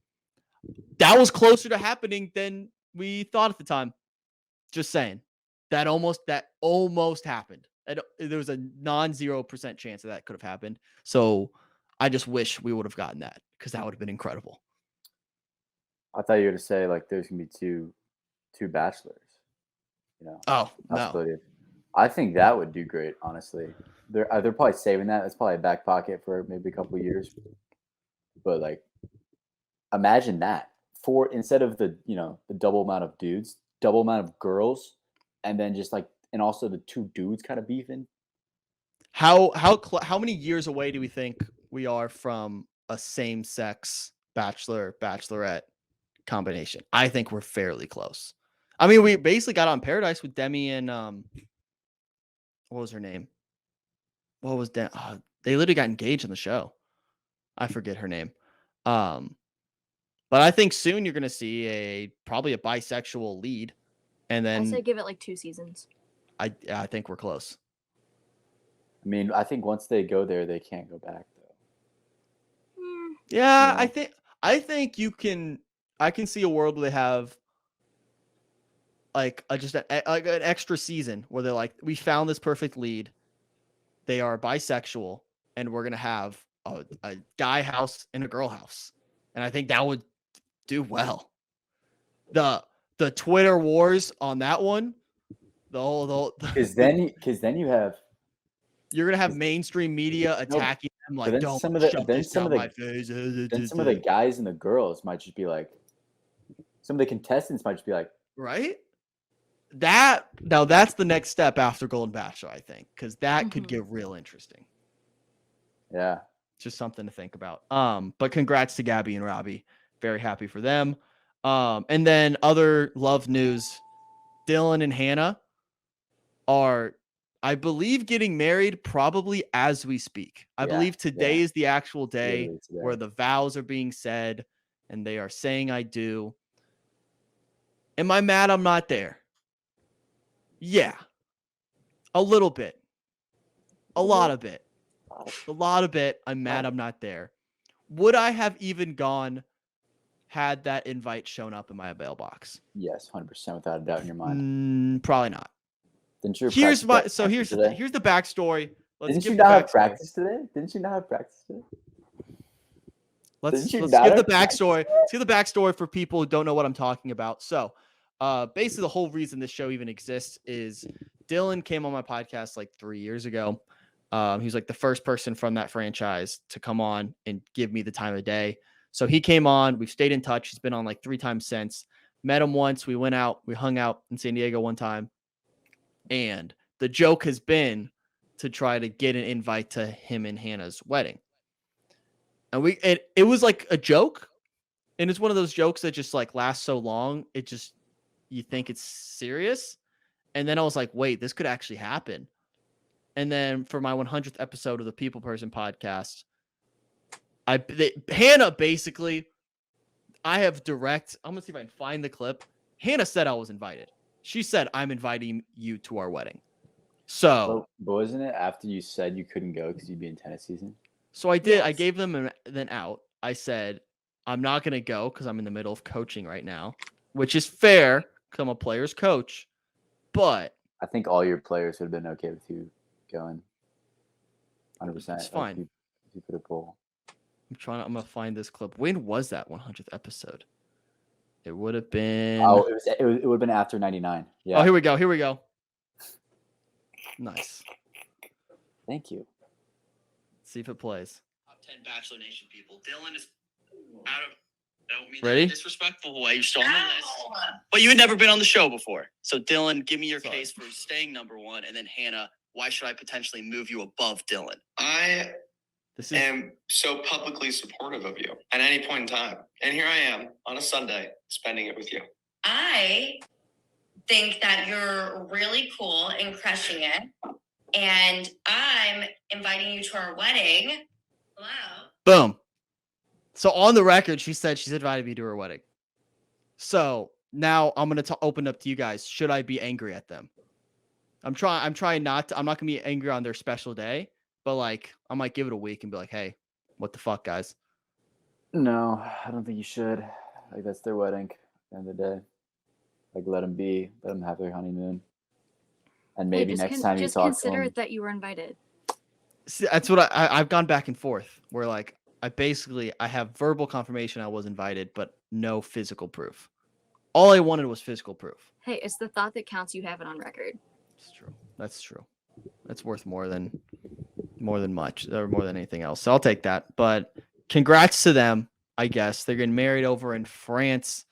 S1: That was closer to happening than we thought at the time. Just saying. That almost happened. There was a non-0% chance that could have happened. So I just wish we would have gotten that, because that would have been incredible.
S2: I thought you were going to say like there's going to be two bachelors.
S1: Oh, no.
S2: I think that would do great, honestly. They're probably saving that. It's probably a back pocket for maybe a couple of years. But like, imagine that instead of the double amount of dudes, double amount of girls, and then just like, and also the two dudes kind of beefing.
S1: How many years away do we think we are from a same-sex bachelorette combination? I think we're fairly close. I mean, we basically got on Paradise with Demi and what was her name? What was they literally got engaged on the show. I forget her name. But I think soon you're going to see probably a bisexual lead. And then
S3: I say give it like 2 seasons.
S1: I think we're close.
S2: I mean, I think once they go there, they can't go back though.
S1: Yeah, I think you can. I can see a world where they have like just an extra season where they're like, we found this perfect lead. They are bisexual, and we're gonna have a guy house and a girl house, and I think that would do well. The Twitter wars on that one,
S2: because then you have
S1: you're gonna have mainstream media attacking them like, don't shove this down my face.
S2: Then some of the guys and the girls might just be like, some of the contestants might just be like,
S1: right? That's the next step after Golden Bachelor, I think, because that could get real interesting.
S2: Yeah,
S1: just something to think about. But congrats to Gabby and Robbie. Very happy for them. And then other love news: Dylan and Hannah are, I believe, getting married probably as we speak. I believe today is the actual day where the vows are being said and they are saying I do. Am I mad I'm not there? Yeah. A little bit. A lot of it. I'm mad I'm not there. Would I have even gone had that invite shown up in my mailbox?
S2: Yes, 100% without a doubt in your mind.
S1: Probably not.
S2: Here's the
S1: backstory.
S2: Didn't you not have practice today?
S1: Let's give the backstory. Let's give the backstory for people who don't know what I'm talking about. So, basically, the whole reason this show even exists is Dylan came on my podcast like 3 years ago. He was like the first person from that franchise to come on and give me the time of day. So he came on. We've stayed in touch. He's been on like 3 times since. Met him once. We went out. We hung out in San Diego one time. And the joke has been to try to get an invite to him and Hannah's wedding. And it was like a joke. And it's one of those jokes that just like lasts so long. It just, you think it's serious. And then I was like, wait, this could actually happen. And then for my 100th episode of the People Person podcast, Hannah basically, I'm going to see if I can find the clip. Hannah said I was invited. She said, I'm inviting you to our wedding. So.
S2: But wasn't it after you said you couldn't go because you'd be in tennis season?
S1: So I did. Yes. I gave them an out. I said, I'm not going to go because I'm in the middle of coaching right now, which is fair because I'm a player's coach. But.
S2: I think all your players would have been okay with you going. 100%.
S1: It's fine.
S2: If you put a poll.
S1: I'm going to find this clip. When was that 100th episode? It would have been.
S2: Oh, it would have been after 99. Yeah.
S1: Oh, here we go. Nice.
S2: Thank you.
S1: See if it plays.
S4: Top 10 Bachelor Nation people. Dylan is out of. I don't mean
S1: that in a
S4: disrespectful way. You're still on the list, but you had never been on the show before. So Dylan, give me your case for staying number 1, and then Hannah, why should I potentially move you above Dylan?
S5: I am so publicly supportive of you at any point in time. And here I am on a Sunday spending it with you.
S6: I think that you're really cool and crushing it. And I'm inviting you to our wedding. Hello.
S1: Boom. So on the record, she said she's invited me to her wedding. So now I'm going to open up to you guys. Should I be angry at them? I'm trying not to. I'm not going to be angry on their special day. But, like, I might give it a week and be like, hey, what the fuck, guys?
S2: No, I don't think you should. Like, that's their wedding at the end of the day. Like, let them be. Let them have their honeymoon. And maybe next time you talk to them.
S3: Just consider it that you were invited.
S1: See, that's what I've gone back and forth. Where, like, I have verbal confirmation I was invited, but no physical proof. All I wanted was physical proof.
S3: Hey, it's the thought that counts. You have it on record.
S1: It's true. That's true. That's worth more than much or more than anything else. So I'll take that. But congrats to them, I guess. They're getting married over in France.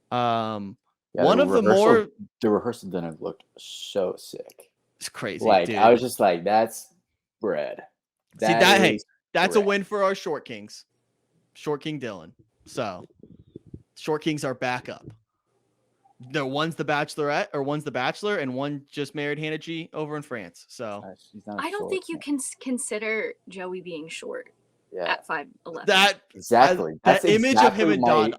S2: One of the rehearsal dinner looked so sick.
S1: It's crazy.
S2: Like,
S1: dude.
S2: I was just like, that's bread.
S1: That's a win for our Short Kings. Short King Dylan. So Short Kings are back up. One's the Bachelorette or one's the Bachelor, and one just married Hannah G over in France. So
S3: I don't think you can consider Joey being short. at 5'11".
S1: That
S2: exactly.
S1: That image of
S2: exactly
S1: him and
S2: my-
S1: Dotton.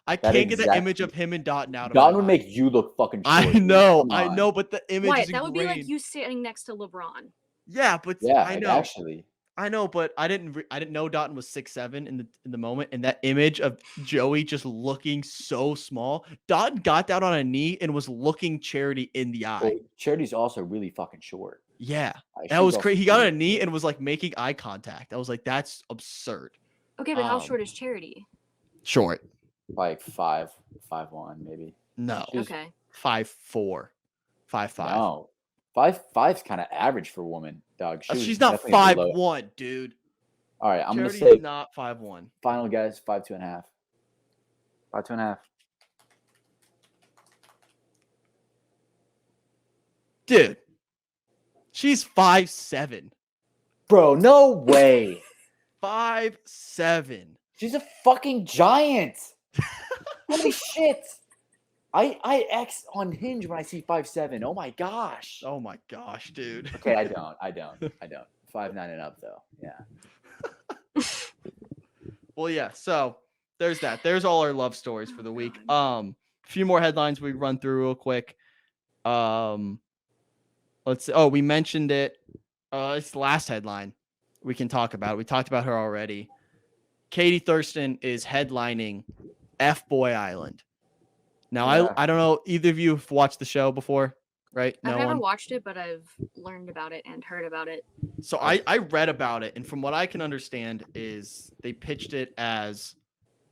S1: I
S2: that
S1: can't get the image
S2: exactly-
S1: of him and Dotton out of
S2: Don
S1: my
S2: would
S1: mind.
S2: make you look fucking short.
S1: I
S2: dude.
S1: know,
S2: Come
S1: I
S2: on.
S1: know, but the image
S3: Wyatt,
S1: is
S3: that would be like
S1: ingrained.
S3: you standing next to LeBron.
S1: Yeah, but
S2: Yeah,
S1: I know.
S2: actually.
S1: I know, but I didn't know Dotton was 6'7" in the moment, and that image of Joey just looking so small. Dotton got down on a knee and was looking Charity in the eye.
S2: Well, Charity's also really fucking short.
S1: Yeah,
S2: Like,
S1: that
S2: she's
S1: was
S2: also
S1: crazy. He got on a
S2: really
S1: knee
S2: short.
S1: and was like making eye contact. I was like, that's absurd.
S3: Okay, but how short is Charity?
S1: Short.
S2: Like 5'1", maybe.
S1: No.
S2: She's-
S3: Okay.
S1: 5'4", 5'5".
S2: No, 5'5" kind of average for a woman, dog.
S1: She's not
S2: definitely below-
S1: 5'1", dude.
S2: All right, I'm gonna
S1: Charity's
S2: say
S1: not 5'1".
S2: final guess 5'2.5". 5'2.5".
S1: Dude, she's 5'7".
S2: Bro, no way.
S1: 5'7".
S2: She's a fucking giant. Holy shit. I X on Hinge when I see 5'7". Oh my gosh.
S1: Oh my gosh, dude.
S2: Okay, I don't. 5'9" and up though. Yeah.
S1: Well, yeah. So there's that. There's all our love stories for the week. A few more headlines we run through real quick. Let's see. Oh, we mentioned it. It's the last headline we can talk about. We talked about her already. Katie Thurston is headlining FBoy Island. Now,
S2: Yeah.
S1: I don't know. Either of you have watched the show before, right?
S3: I've never watched it, but I've learned about it and heard about it.
S1: So I read about it, and from what I can understand is they pitched it as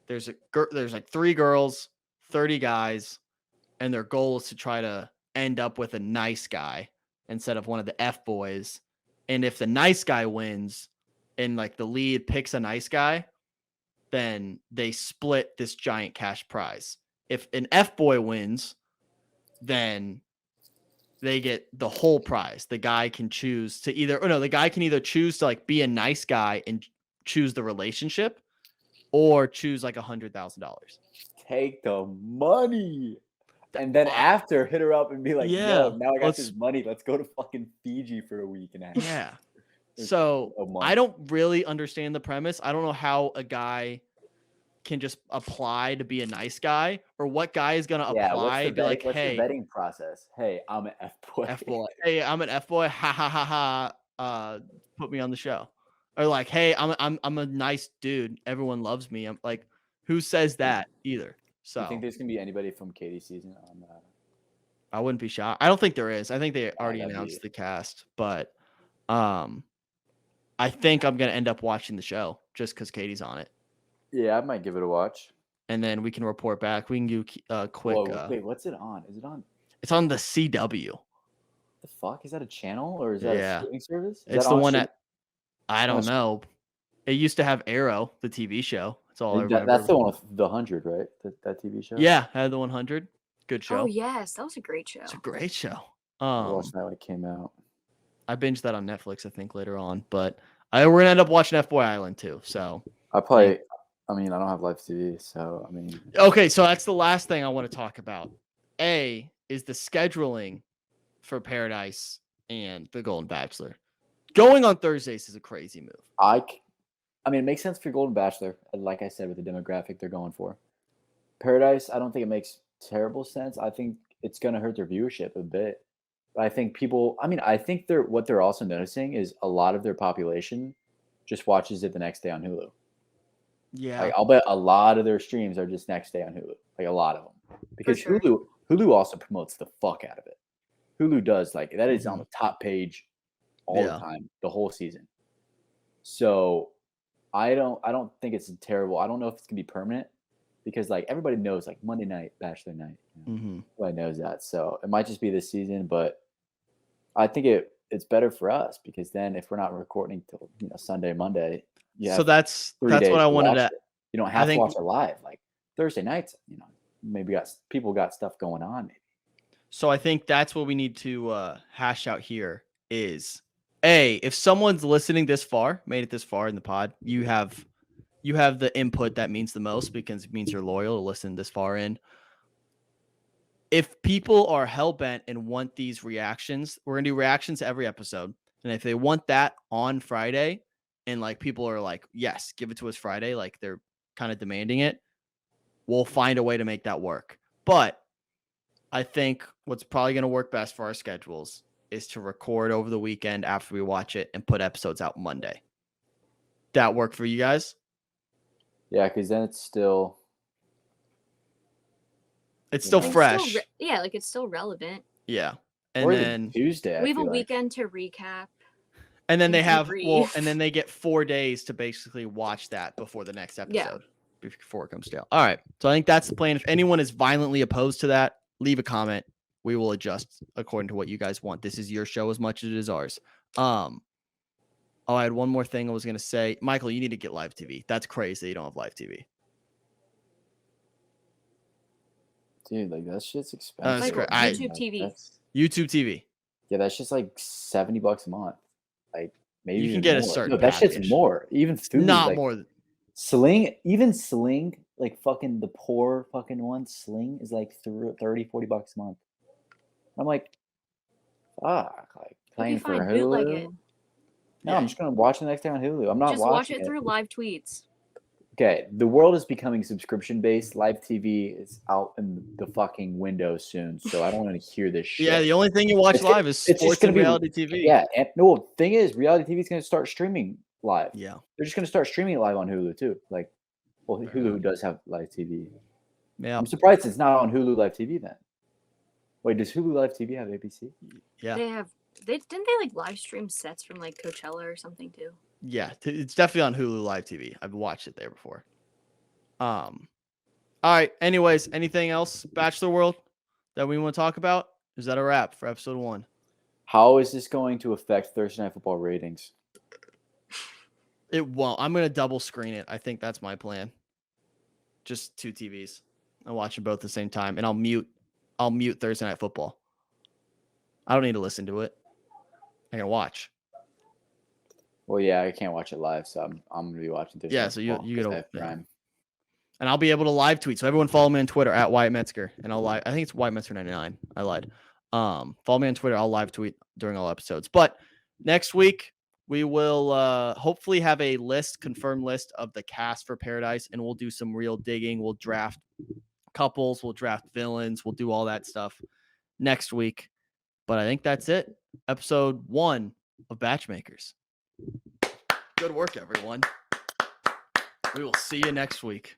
S1: there's like 3 girls, 30 guys, and their goal is to try to end up with a nice guy instead of one of the F boys. And if the nice guy wins and like the lead picks a nice guy, then they split this giant cash prize. If an F boy wins, then they get the whole prize. The guy can choose to the guy can either choose to like be a nice guy and choose the relationship, or choose like $100,000.
S2: Take the money. And then after hit her up and be like,
S1: Yeah,
S2: yo, now I got this money. Let's go to fucking Fiji for a week and a half.
S1: Yeah. So I don't really understand the premise. I don't know how a guy can just apply to be a nice guy, or what guy is going to apply and be like,
S2: what's
S1: hey,
S2: the vetting process? Hey, I'm an F-boy.
S1: F-boy. Hey, I'm an F-boy. Ha ha ha ha. Put me on the show. Or like, hey, I'm a nice dude. Everyone loves me. I'm like, who says that either? So
S2: Do you think there's gonna be anybody from Katie's season on that?
S1: I wouldn't be shocked. I don't think there is. I think they already
S2: that'd
S1: announced
S2: be-
S1: the cast, but I think I'm gonna end up watching the show just because Katie's on it,
S2: Yeah, I might give it a watch.
S1: and then we can report back. We can do a quick.
S2: Whoa, wait, what's it on? Is it on?
S1: It's on the CW.
S2: The fuck is that a channel or is that
S1: Yeah.
S2: a streaming service? Is
S1: It's
S2: that
S1: the
S2: on
S1: one
S2: stream-
S1: that I don't know. It used to have Arrow, the TV show. That's all I remember.
S2: That's the one with the 100, right? That TV show.
S1: Yeah, had the 100. Good show.
S3: Oh yes, that was a great show.
S1: It's a great show.
S2: I watched that when it came out.
S1: I binged that on Netflix, I think, later on. But we're gonna end up watching FBoy Island too. So
S2: I don't have live TV, so I mean.
S1: okay, so that's the last thing I want to talk about. A is the scheduling for Paradise and the Golden Bachelor. Going on Thursdays is a crazy move.
S2: I mean, it makes sense for Golden Bachelor, like I said, with the demographic they're going for. Paradise, I don't think it makes terrible sense. I think it's going to hurt their viewership a bit. But I think what they're also noticing is a lot of their population just watches it the next day on Hulu.
S1: Yeah.
S2: Like, I'll bet a lot of their streams are just next day on Hulu. Like a lot of them. Because
S3: sure.
S2: Hulu also promotes the fuck out of it. Hulu does, like, that is on the top page all the time, the whole season. So I don't think it's terrible. I don't know if it's gonna be permanent because like everybody knows like Monday night, Bachelor night. Everybody knows that. So it might just be this season, but I think it's better for us because then if we're not recording till Sunday, Monday,
S1: so that's what I wanted to.
S2: You don't have to watch it live. Like Thursday nights, maybe people got stuff going on. Maybe.
S1: So I think that's what we need to hash out here is if someone's listening this far, made it this far in the pod, you have the input that means the most because it means you're loyal to listen this far in. If people are hellbent and want these reactions, we're gonna do reactions to every episode. And if they want that on Friday, and like people are like, yes, give it to us Friday, like they're kind of demanding it, we'll find a way to make that work. But I think what's probably going to work best for our schedules is to record over the weekend after we watch it and put episodes out Monday. That work for you guys?
S2: Yeah, because then it's still
S1: fresh.
S3: Like it's still relevant.
S1: Yeah. And
S2: or
S1: then
S2: Tuesday.
S3: We have a weekend to recap.
S1: And then they have
S3: debrief.
S1: and then they get 4 days to basically watch that before the next episode.
S3: Yeah.
S1: Before it comes down. All right. So I think that's the plan. If anyone is violently opposed to that, leave a comment. We will adjust according to what you guys want. This is your show as much as it is ours. I had one more thing I was gonna say. Michael, you need to get live TV. That's crazy. You don't have live TV.
S2: Dude, like that shit's expensive.
S3: Like YouTube TV.
S1: YouTube TV.
S2: Yeah, that's just like $70 a month. Like maybe
S1: you can get more. A certain.
S2: No, that
S1: package.
S2: shit's more. Even food.
S1: Not
S2: like,
S1: more.
S2: Sling, like fucking the poor fucking one. Sling is like $30-$40 a month. I'm like, fuck, like playing for Hulu.
S3: Bootleg it.
S2: No, I'm just gonna watch it the next day on Hulu. I'm not
S3: just
S2: watching
S3: watch it through live tweets.
S2: Okay, the world is becoming subscription based. Live TV is out in the fucking window soon, so I don't want to hear this shit.
S1: Yeah, the only thing you watch live is sports and reality TV.
S2: Yeah, and no, thing is, reality TV is going to start streaming live.
S1: Yeah,
S2: they're just going to start streaming it live on Hulu too. Like, well, Hulu does have live TV.
S1: Yeah,
S2: I'm surprised it's not on Hulu Live TV then. Wait, does Hulu Live TV have ABC?
S3: Yeah, they have. Didn't they like live stream sets from like Coachella or something too?
S1: Yeah, it's definitely on Hulu Live TV. I've watched it there before. All right. Anyways, anything else, Bachelor World, that we want to talk about? Is that a wrap for episode 1?
S2: How is this going to affect Thursday Night Football ratings?
S1: It won't. I'm gonna double screen it. I think that's my plan. Just 2 TVs. I watch them both at the same time, and I'll mute Thursday Night Football. I don't need to listen to it. I can watch.
S2: Well, yeah, I can't watch it live, so I'm gonna be watching Thursday.
S1: Yeah, so you get
S2: Prime.
S1: And I'll be able to live tweet. So everyone follow me on Twitter at Wyatt Metzger, and I'll live. I think it's Wyatt Metzger 99. I lied. Follow me on Twitter. I'll live tweet during all episodes. But next week we will hopefully have a confirmed list of the cast for Paradise, and we'll do some real digging. We'll draft couples. We'll draft villains. We'll do all that stuff next week. But I think that's it. Episode 1 of BachMakers. Good work, everyone. We will see you next week.